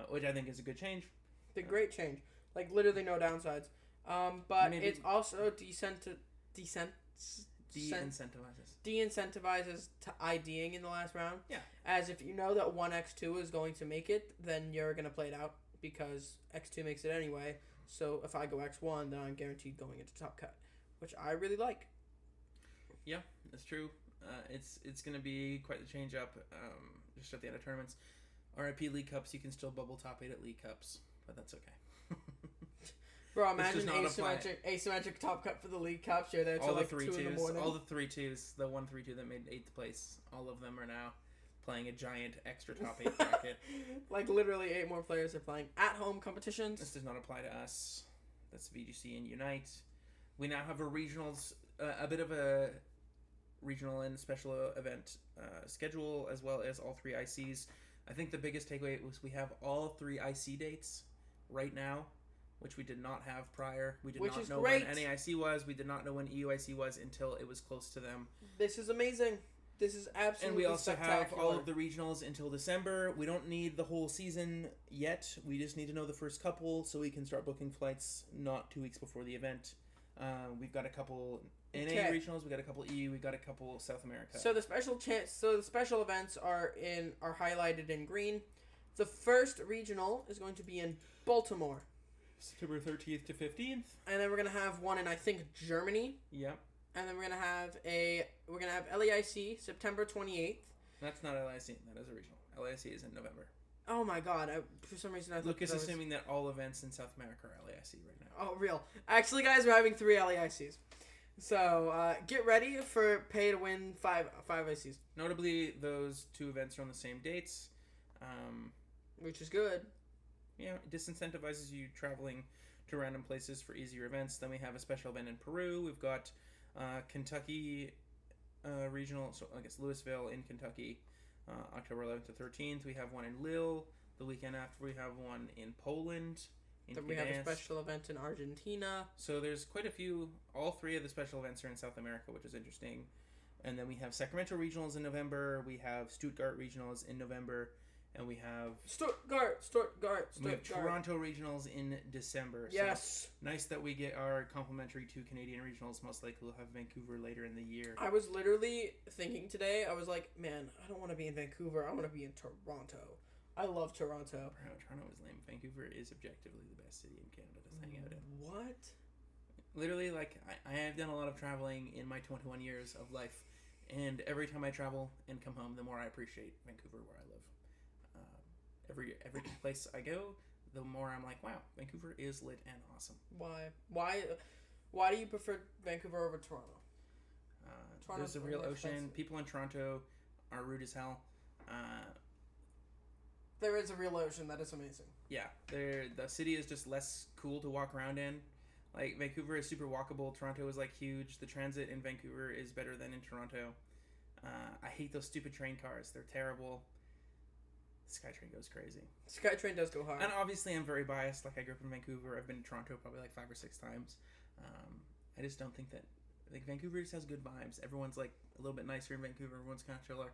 Which I think is a good change. The great change. Like, literally no downsides. But it's also de-incentivizes to IDing in the last round. Yeah. As if you know that 1x2 is going to make it, then you're going to play it out because x2 makes it anyway. So if I go x1, then I'm guaranteed going into top cut, which I really like. Yeah, that's true. It's going to be quite the change up just at the end of tournaments. RIP League Cups, you can still bubble top 8 at League Cups, but that's okay. Bro, imagine asymmetric top cut for the League Cups. You're there till like 2 in the morning. All the 3-2s, the 1-3-2 that made 8th place, all of them are now playing a giant extra top 8 bracket. Like literally 8 more players are playing at-home competitions. This does not apply to us. That's VGC and Unite. We now have a bit of a regional and special event schedule, as well as all 3 ICs. I think the biggest takeaway was we have all 3 IC dates right now, which we did not have prior. We did not know when NAIC was. We did not know when EUIC was until it was close to them. This is amazing. This is absolutely And we also have all of the regionals until December. We don't need the whole season yet. We just need to know the first couple so we can start booking flights not 2 weeks before the event. We've got a couple NA regionals. We've got a couple EU. We've got a couple South America. So the special events are highlighted in green. The first regional is going to be in Baltimore. September 13th to 15th. And then we're going to have one in, I think, Germany. Yep. And then we're going to have LAIC September 28th. That's not LAIC. That is a regional. LAIC is in November. Oh my god. For some reason I thought Lucas is assuming that all events in South America are LAIC right now. Oh, real. Actually, guys, we're having 3 LAICs. So, get ready for pay to win 5 ICs. Notably, those 2 events are on the same dates. Which is good. Yeah, it disincentivizes you traveling to random places for easier events. Then we have a special event in Peru. We've got Kentucky regional, so I guess Louisville in Kentucky, October 11th to 13th. We have one in Lille. The weekend after, we have one in Poland. Then we have a special event in Argentina. So there's quite a few. All 3 of the special events are in South America, which is interesting. And then we have Sacramento regionals in November. We have Stuttgart regionals in November. And we have Stuttgart. We have Toronto regionals in December. Yes. So nice that we get our complimentary 2 Canadian regionals. Most likely we'll have Vancouver later in the year. I was literally thinking today, I was like, man, I don't want to be in Vancouver. I want to be in Toronto. I love Toronto. Bro, Toronto is lame. Vancouver is objectively the best city in Canada to hang out in. What? literally, like, I have done a lot of traveling in my 21 years of life, and every time I travel and come home, the more I appreciate Vancouver, where I live. Every place I go, the more I'm like, wow, Vancouver is lit and awesome. Why do you prefer Vancouver over Toronto? There's a real ocean. Expensive. People in Toronto are rude as hell. There is a real ocean. That is amazing. Yeah, the city is just less cool to walk around in. Like, Vancouver is super walkable. Toronto is, like, huge. The transit in Vancouver is better than in Toronto. I hate those stupid train cars. They're terrible. SkyTrain goes crazy. SkyTrain does go hard. And obviously I'm very biased. Like, I grew up in Vancouver. I've been to Toronto probably like 5 or 6 times. I just don't think that... Like, Vancouver just has good vibes. Everyone's, like, a little bit nicer in Vancouver. Everyone's kind of chiller.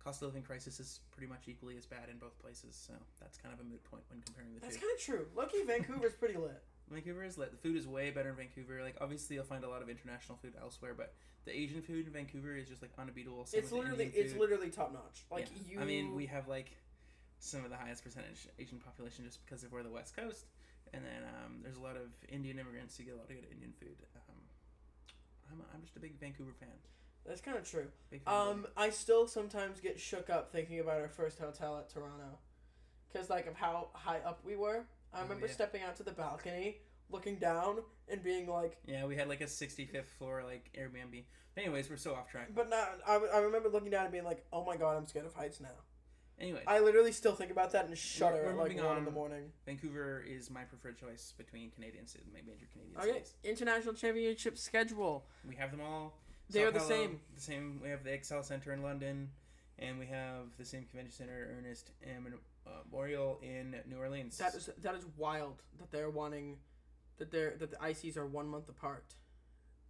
Cost of living crisis is pretty much equally as bad in both places. So that's kind of a moot point when comparing the two. That's kind of true. Lucky Vancouver's pretty lit. Vancouver is lit. The food is way better in Vancouver. Like, obviously you'll find a lot of international food elsewhere, but the Asian food in Vancouver is just, like, unbeatable. It's literally top notch. Like, yeah. I mean, we have, like, some of the highest percentage Asian population just because of we're the West Coast, and then there's a lot of Indian immigrants. You get a lot of good Indian food. I'm just a big Vancouver fan. That's kind of true. I still sometimes get shook up thinking about our first hotel at Toronto, because like of how high up we were. I remember stepping out to the balcony, looking down, and being like... Yeah, we had like a 65th floor like Airbnb. Anyways, we're so off track. But now, I remember looking down and being like, oh my god, I'm scared of heights now. Anyways. I literally still think about that and shudder at like 1 in the morning. Vancouver is my preferred choice between Canadian cities, my major Canadian cities. International Championship schedule. We have them all. They are the same. We have the Excel Center in London, and we have the same convention center, Ernest M. Memorial in New Orleans. That is wild that they're wanting that the ICs are 1 month apart.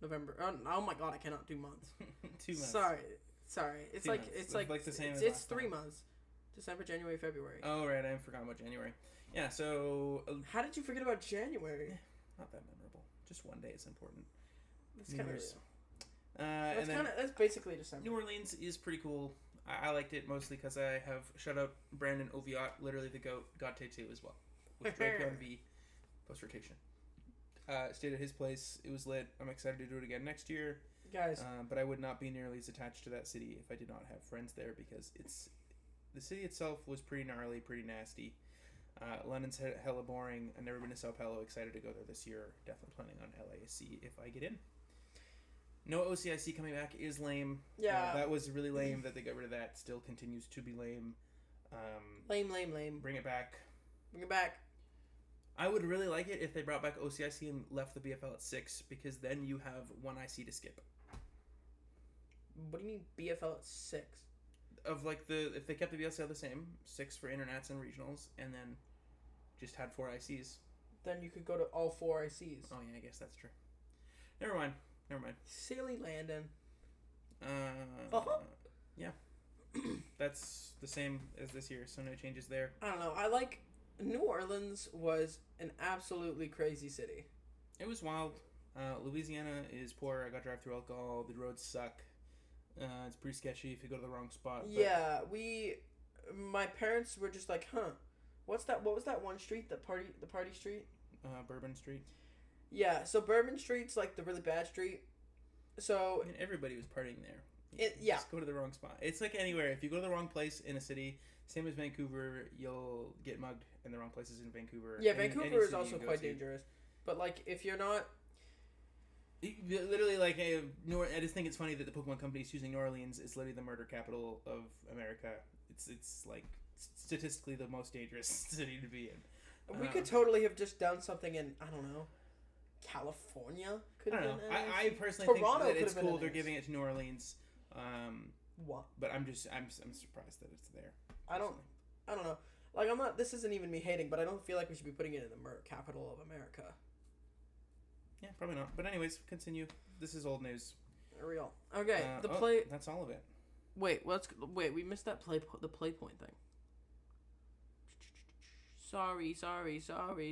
November. Oh my god, I cannot do months. 2 months. Sorry. It's two like months. it's like the same. It's 3 months. December, January, February. Oh right, I forgot about January. Yeah, so. How did you forget about January? Not that memorable. Just one day is important. That's kind of that's basically December. New Orleans is pretty cool. I liked it mostly because I have shout out Brandon Oviatt, literally the GOAT, got Tay 2 as well, with Drake V post rotation. Stayed at his place. It was lit. I'm excited to do it again next year, guys. But I would not be nearly as attached to that city if I did not have friends there, because the city itself was pretty gnarly, pretty nasty. London's hella boring. I've never been to Sao Paulo. Excited to go there this year. Definitely planning on LAC if I get in. No OCIC coming back is lame. Yeah. That was really lame that they got rid of that. Still continues to be lame. Lame. Bring it back. I would really like it if they brought back OCIC and left the BFL at 6, because then you have one IC to skip. What do you mean BFL at 6? Of like if they kept the BFL the same, 6 for internats and regionals, and then just had 4 ICs. Then you could go to all 4 ICs. Oh yeah, I guess that's true. Never mind. Silly Landen. Yeah. That's the same as this year, so no changes there. I don't know. New Orleans was an absolutely crazy city. It was wild. Louisiana is poor. I got drive-through alcohol. The roads suck. It's pretty sketchy if you go to the wrong spot. Yeah, my parents were just like, huh, what was that one street, the party street? Bourbon Street. Yeah, so Bourbon Street's like the really bad street. So I mean, everybody was partying there. Just go to the wrong spot. It's like anywhere. If you go to the wrong place in a city, same as Vancouver, you'll get mugged in the wrong places in Vancouver. Yeah, Vancouver is also quite dangerous. But like, if you're not... Literally, like, I just think it's funny that the Pokemon company is choosing New Orleans. It's literally the murder capital of America. It's like statistically the most dangerous city to be in. We could totally have just done something in, I don't know, California. I don't know. I personally think that it's cool they're giving it to New Orleans. What? But I'm surprised that it's there. I don't know. Like, this isn't even me hating, but I don't feel like we should be putting it in the capital of America. Yeah, probably not. But anyways, continue. This is old news. Real. Okay, that's all of it. Wait, we missed the play point thing. Sorry,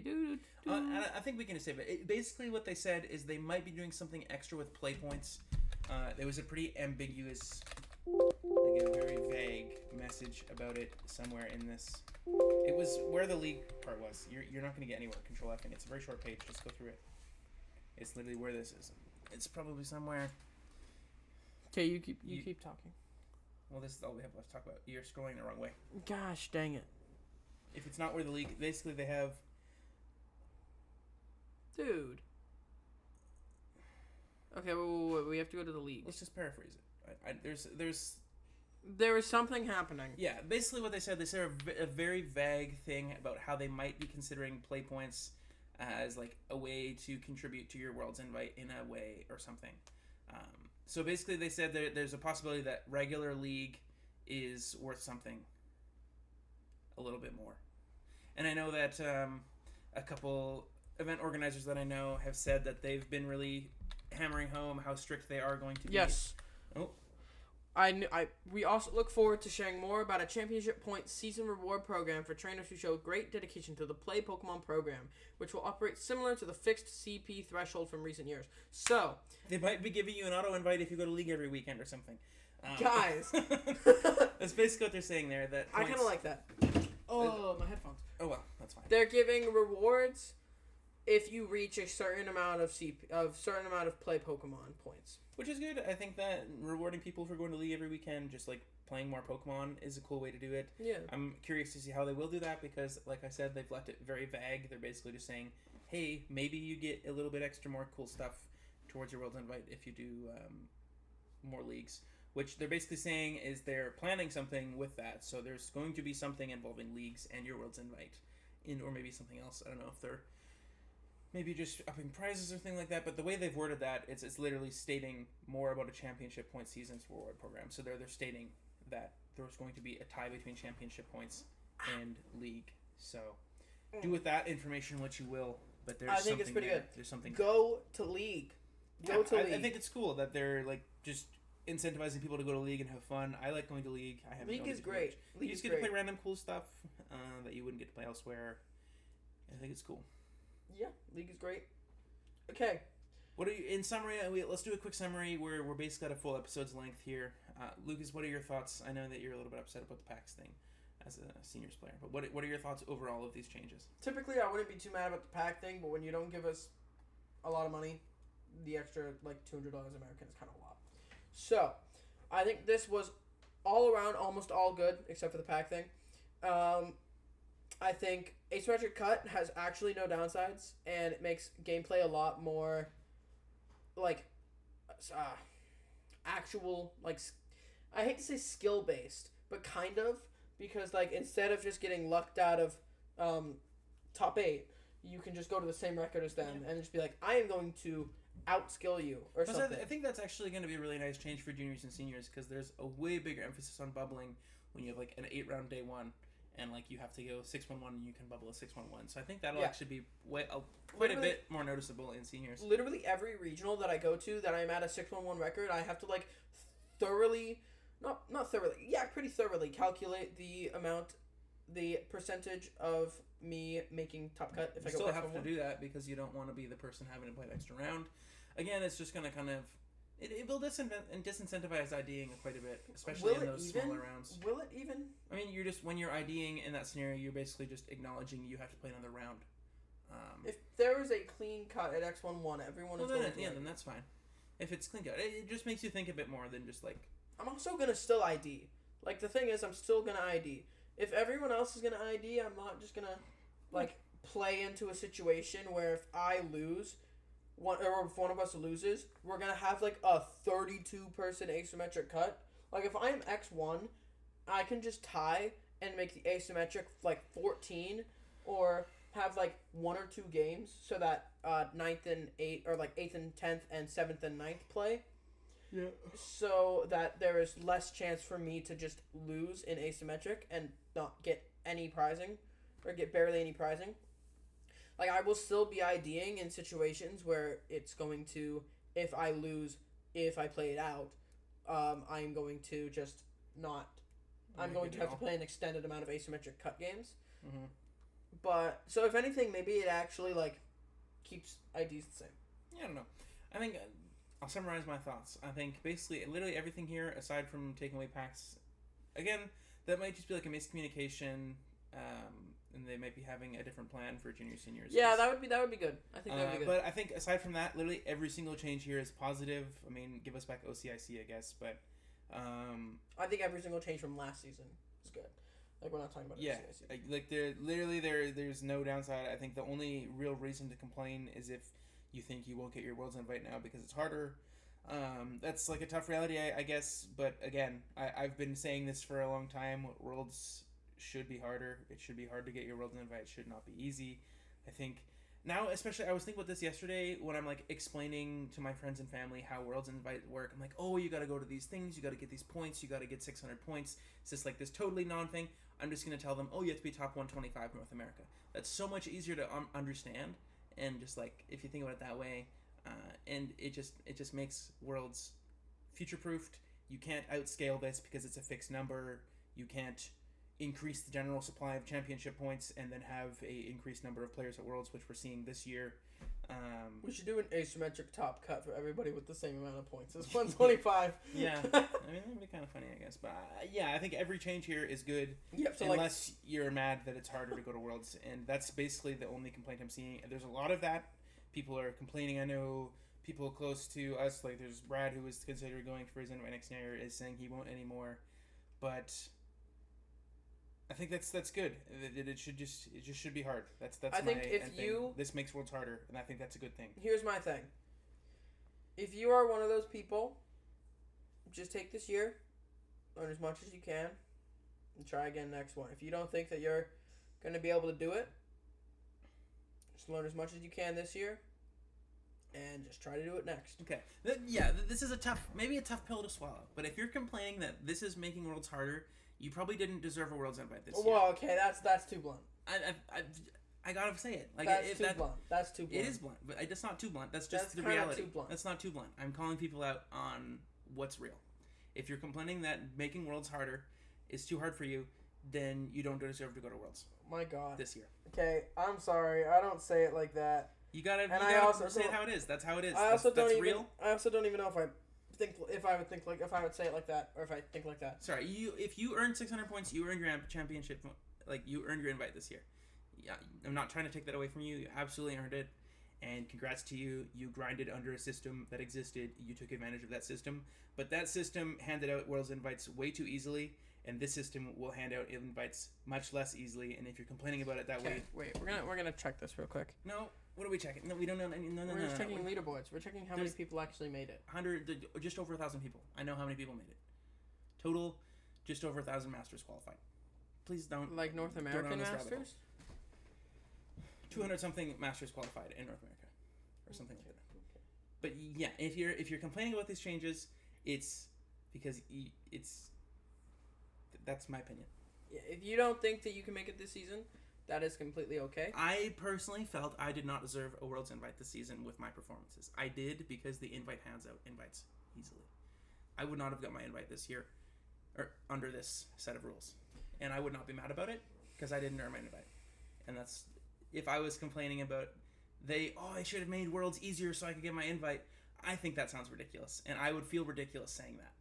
dude. I think we can say it. Basically, what they said is they might be doing something extra with play points. There was a pretty ambiguous, like a very vague message about it somewhere in this. It was where the league part was. You're not going to get anywhere. Control F, and it's a very short page. Just go through it. It's literally where this is. It's probably somewhere. Okay, you keep talking. Well, this is all we have left to talk about. You're scrolling the wrong way. Gosh dang it. If it's not where the league... Basically, they have... Dude. Okay, wait, we have to go to the league. Let's just paraphrase it. There's... There is something happening. Yeah, basically what they said a very vague thing about how they might be considering play points as like a way to contribute to your World's Invite in a way or something. So basically they said there's a possibility that regular league is worth something a little bit more. And I know that a couple event organizers that I know have said that they've been really hammering home how strict they are going to be. Yes. Oh. We also look forward to sharing more about a championship point season reward program for trainers who show great dedication to the Play Pokemon program, which will operate similar to the fixed CP threshold from recent years. So they might be giving you an auto invite if you go to league every weekend or something. Guys, that's basically what they're saying there. That I kind of like that. Oh, my headphones. Oh well, that's fine. They're giving rewards if you reach a certain amount of Play Pokemon points. Which is good. I think that rewarding people for going to league every weekend, just like playing more Pokemon, is a cool way to do it. Yeah. I'm curious to see how they will do that because, like I said, they've left it very vague. They're basically just saying, hey, maybe you get a little bit extra more cool stuff towards your World's Invite if you do more leagues. Which they're basically saying is they're planning something with that. So there's going to be something involving leagues and your World's Invite. Or maybe something else. I don't know if they're maybe just upping prizes or thing like that, but the way they've worded that, it's literally stating more about a championship point seasons reward program. So they're stating that there's going to be a tie between championship points and league. So do with that information what you will, but there's something it's pretty there. Good. There's something. Go to league. Go to league. I think it's cool that they're like just incentivizing people to go to league and have fun. I like going to league. I have league is great. You just get to play random cool stuff that you wouldn't get to play elsewhere. I think it's cool. Yeah, league is great. Okay. What are you in summary? Let's do a quick summary. We're basically at a full episode's length here. Lucas, what are your thoughts? I know that you're a little bit upset about the PAX thing as a seniors player, but what are your thoughts overall of these changes? Typically, I wouldn't be too mad about the PAC thing, but when you don't give us a lot of money, the extra like $200 American is kind of a lot. So, I think this was all around almost all good except for the PAC thing. I think asymmetric cut has actually no downsides, and it makes gameplay a lot more, like, actual, like, I hate to say skill-based, but kind of, because, like, instead of just getting lucked out of top 8, you can just go to the same record as them and just be like, I am going to outskill you, or something. I think that's actually going to be a really nice change for juniors and seniors, because there's a way bigger emphasis on bubbling when you have, like, an 8-round day 1. And, like, you have to go 6-1-1 and you can bubble a 6-1-1. So I think that'll actually be quite a bit more noticeable in seniors. Literally every regional that I go to that I'm at a 6-1-1 record, I have to, like, pretty thoroughly calculate the percentage of me making top cut if I go 6-1-1. You still have to do that because you don't want to be the person having to play an extra round. Again, it's just going to kind of... It will disincentivize IDing quite a bit, especially in those smaller rounds. Will it even? I mean, when you're IDing in that scenario, you're basically just acknowledging you have to play another round. If there is a clean cut at X11, everyone is going to then that's fine. If it's clean cut, it just makes you think a bit more than just like... I'm also going to still ID. Like, the thing is, I'm still going to ID. If everyone else is going to ID, I'm not just going to, like, play into a situation where if I lose... or if one of us loses, we're going to have, like, a 32-person asymmetric cut. Like, if I'm X1, I can just tie and make the asymmetric, like, 14, or have, like, 1 or 2 games so that 9th and 8th, or, like, 8th and 10th and 7th and 9th play. Yeah. So that there is less chance for me to just lose in asymmetric and not get any prizing, or get barely any prizing. Like, I will still be IDing in situations where it's going to, if I lose, if I play it out, I'm going to just not, I'm going to have to play an extended amount of asymmetric cut games. Mm-hmm. But, so if anything, maybe it actually, like, keeps IDs the same. Yeah, I don't know. I think, I'll summarize my thoughts. I think, basically, literally everything here, aside from taking away packs, again, that might just be, like, a miscommunication, and they might be having a different plan for junior seniors. Yeah, that would be good. I think that would be good. But I think aside from that, literally every single change here is positive. I mean, give us back OCIC, I guess, but I think every single change from last season is good. Like, we're not talking about OCIC. Like there's no downside. I think the only real reason to complain is if you think you won't get your Worlds invite now because it's harder. That's like a tough reality, I guess. But again, I've been saying this for a long time. Worlds should be harder. It should be hard to get your Worlds invite. It should not be easy. I think now, especially, I was thinking about this yesterday when I'm like explaining to my friends and family how Worlds invite work. I'm like, oh, you got to go to these things. You got to get these points. You got to get 600 points. It's just like this totally non-thing. I'm just going to tell them, oh, you have to be top 125 North America. That's so much easier to understand. And just like, if you think about it that way, and it just makes Worlds future-proofed. You can't outscale this because it's a fixed number. You can't increase the general supply of championship points and then have a increased number of players at Worlds, which we're seeing this year. We should do an asymmetric top cut for everybody with the same amount of points. It's 125. Yeah, I mean, that'd be kind of funny, I guess. But yeah, I think every change here is good. Yep, so unless you're mad that it's harder to go to Worlds, and that's basically the only complaint I'm seeing. There's a lot of that. People are complaining. I know people close to us, like there's Brad, who was considering going for his invite next year, is saying he won't anymore. But I think that's good. It just should be hard. That's I think this makes Worlds harder, and I think that's a good thing. Here's my thing. If you are one of those people, just take this year, learn as much as you can, and try again next one. If you don't think that you're going to be able to do it, just learn as much as you can this year, and just try to do it next. Okay. This is maybe a tough pill to swallow. But if you're complaining that this is making Worlds harder, you probably didn't deserve a Worlds invite this year. Well, okay, that's too blunt. I gotta say it. Like that's too blunt. That's too blunt. It is blunt, but it's not too blunt. That's just the reality. Too blunt. That's not too blunt. I'm calling people out on what's real. If you're complaining that making Worlds harder is too hard for you, then you don't deserve to go to Worlds. My God. This year. Okay, I'm sorry. I don't say it like that. You gotta also say it how it is. That's how it is. I also that's don't real. I also don't even know if I would say it like that, or if I think like that. Sorry, if you earned 600 points, you earned your championship. Like, you earned your invite this year. Yeah, I'm not trying to take that away from you. You absolutely earned it, and congrats to you. You grinded under a system that existed. You took advantage of that system, but that system handed out Worlds invites way too easily, and this system will hand out invites much less easily. And if you're complaining about it that way, wait, we're gonna check this real quick. No. What are we checking? No, we don't know. No. We're just checking leaderboards. We're checking how many people actually made it. Just over 1,000 people. I know how many people made it. Total, just over 1,000 Masters qualified. Please don't. Like North American Masters? 200 something Masters qualified in North America, or something like that. Okay. But yeah, if you're complaining about these changes, it's because that's my opinion. Yeah, if you don't think that you can make it this season, that is completely okay. I personally felt I did not deserve a Worlds invite this season with my performances. I did because the invite hands out invites easily. I would not have got my invite this year, or under this set of rules, and I would not be mad about it because I didn't earn my invite. And that's, if I was complaining about I should have made Worlds easier so I could get my invite. I think that sounds ridiculous, and I would feel ridiculous saying that.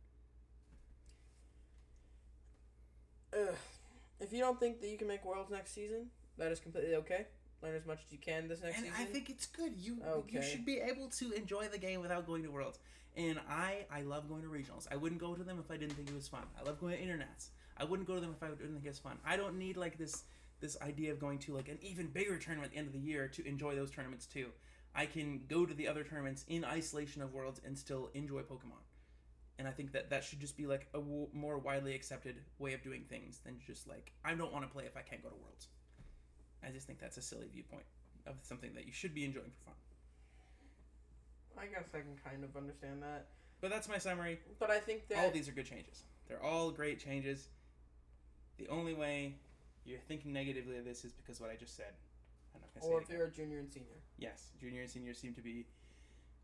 If you don't think that you can make Worlds next season, that is completely okay. Learn as much as you can this next season. I think it's good. You should be able to enjoy the game without going to Worlds. And I love going to regionals. I wouldn't go to them if I didn't think it was fun. I love going to internets. I wouldn't go to them if I didn't think it was fun. I don't need like this idea of going to like an even bigger tournament at the end of the year to enjoy those tournaments too. I can go to the other tournaments in isolation of Worlds and still enjoy Pokemon. And I think that should just be like a more widely accepted way of doing things than just like, I don't want to play if I can't go to Worlds. I just think that's a silly viewpoint of something that you should be enjoying for fun. I guess I can kind of understand that. But that's my summary. But I think that all these are good changes. They're all great changes. The only way you're thinking negatively of this is because of what I just said. I'm not gonna say if you're a junior and senior. Yes, junior and senior seem to be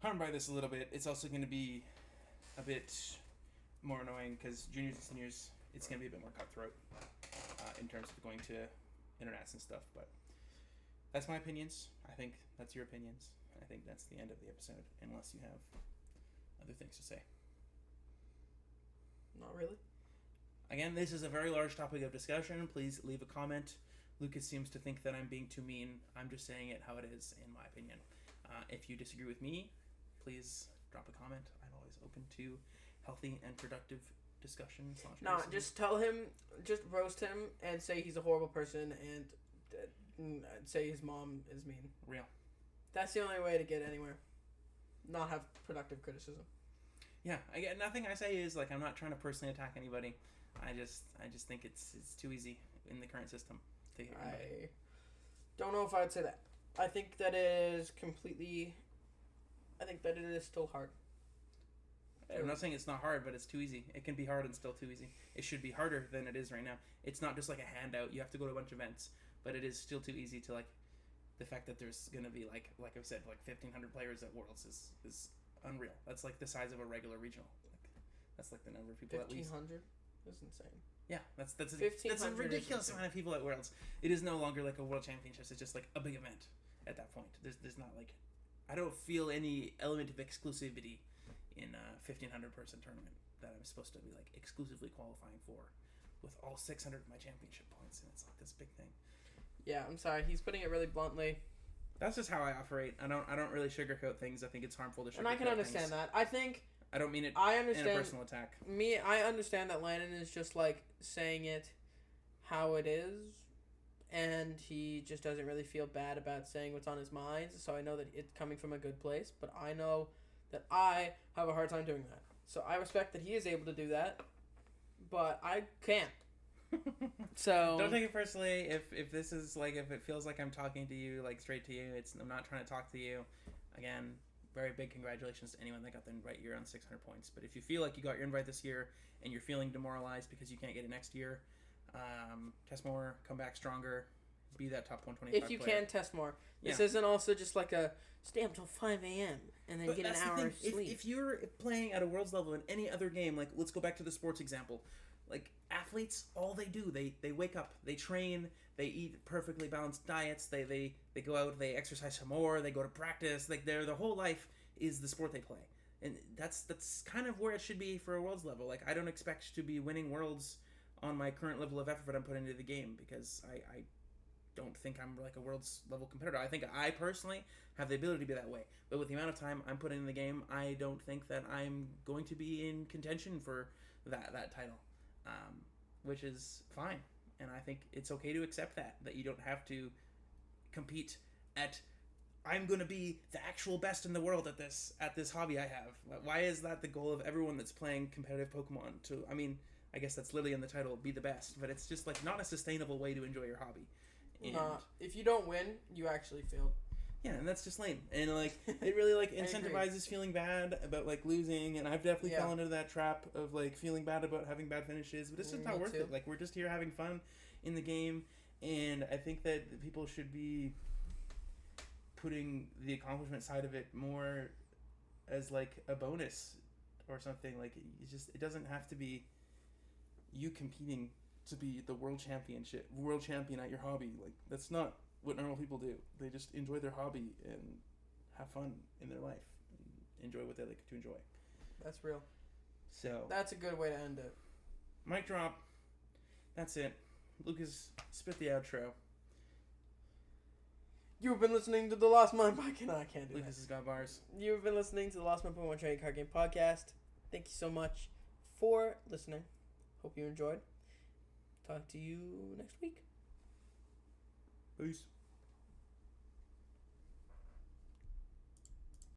harmed by this a little bit. It's also going to be a bit more annoying because juniors and seniors, it's going to be a bit more cutthroat in terms of going to internets and stuff. But that's my opinions. I think that's your opinions. I think that's the end of the episode, unless you have other things to say. Not really. Again, this is a very large topic of discussion. Please leave a comment Lucas seems to think that I'm being too mean. I'm just saying it how it is, in my opinion. If you disagree with me, please drop a comment. I'm always open to healthy and productive discussion. No, just tell him, just roast him and say he's a horrible person and say his mom is mean. Real. That's the only way to get anywhere. Not have productive criticism. Yeah, nothing I say is like I'm not trying to personally attack anybody. I just think it's too easy in the current system to hit anybody. I don't know if I'd say that. I think that it is still hard. I'm not saying it's not hard, but it's too easy. It can be hard and still too easy. It should be harder than it is right now. It's not just like a handout. You have to go to a bunch of events, but it is still too easy to like. The fact that there's gonna be like I said, like 1,500 players at Worlds is unreal. That's like the size of a regular regional. That's like the number of people at least. 1,500 is insane. Yeah, that's a ridiculous amount of people at Worlds. It is no longer like a World Championships. It's just like a big event at that point. There's not like, I don't feel any element of exclusivity in a 1,500 person tournament that I'm supposed to be like exclusively qualifying for, with all 600 of my championship points, and it's like this big thing. Yeah, I'm sorry. He's putting it really bluntly. That's just how I operate. I don't really sugarcoat things. I think it's harmful to sugarcoat things. And I can understand that. I don't mean it in a personal attack. I understand that Landen is just like saying it how it is, and he just doesn't really feel bad about saying what's on his mind. So I know that it's coming from a good place, but I know that I have a hard time doing that. So I respect that he is able to do that, but I can't. So don't take it personally. If this is like, if it feels like I'm talking to you, like straight to you, I'm not trying to talk to you. Again, very big congratulations to anyone that got the invite year on 600 points. But if you feel like you got your invite this year and you're feeling demoralized because you can't get it next year, test more, come back stronger, be that top 125 if you player. can test more. This isn't also just like a stay up till 5 a.m. and then get an hour of sleep. If you're playing at a Worlds level in any other game, like let's go back to the sports example. Like athletes, all they do, they wake up, they train, they eat perfectly balanced diets, they go out, they exercise some more, they go to practice, like their whole life is the sport they play. And that's kind of where it should be for a Worlds level. Like I don't expect to be winning Worlds on my current level of effort I'm putting into the game, because I don't think I'm like a Worlds level competitor. I think I personally have the ability to be that way. But with the amount of time I'm putting in the game, I don't think that I'm going to be in contention for that title. Which is fine, and I think it's okay to accept that you don't have to compete at, I'm going to be the actual best in the world at this hobby I have. Why is that the goal of everyone that's playing competitive Pokemon? I mean, I guess that's literally in the title, be the best, but it's just like not a sustainable way to enjoy your hobby. And if you don't win, you actually failed. Yeah, and that's just lame. And like it really like incentivizes feeling bad about like losing, and I've definitely fallen into that trap of like feeling bad about having bad finishes, but it's just not worth it. Like we're just here having fun in the game, and I think that people should be putting the accomplishment side of it more as like a bonus or something. Like it doesn't have to be you competing to be the world champion at your hobby. Like that's not what normal people do. They just enjoy their hobby and have fun in their life and enjoy what they like to enjoy. That's real. So that's a good way to end it. Mic drop. That's it. Lucas, spit the outro. You've been listening to the Lost Mine Podcast. No, I can't do Lucas has got bars. You've been listening to the Lost Mine Pokemon Trading Card Game Podcast. Thank you so much for listening. Hope you enjoyed. Talk to you next week. Peace.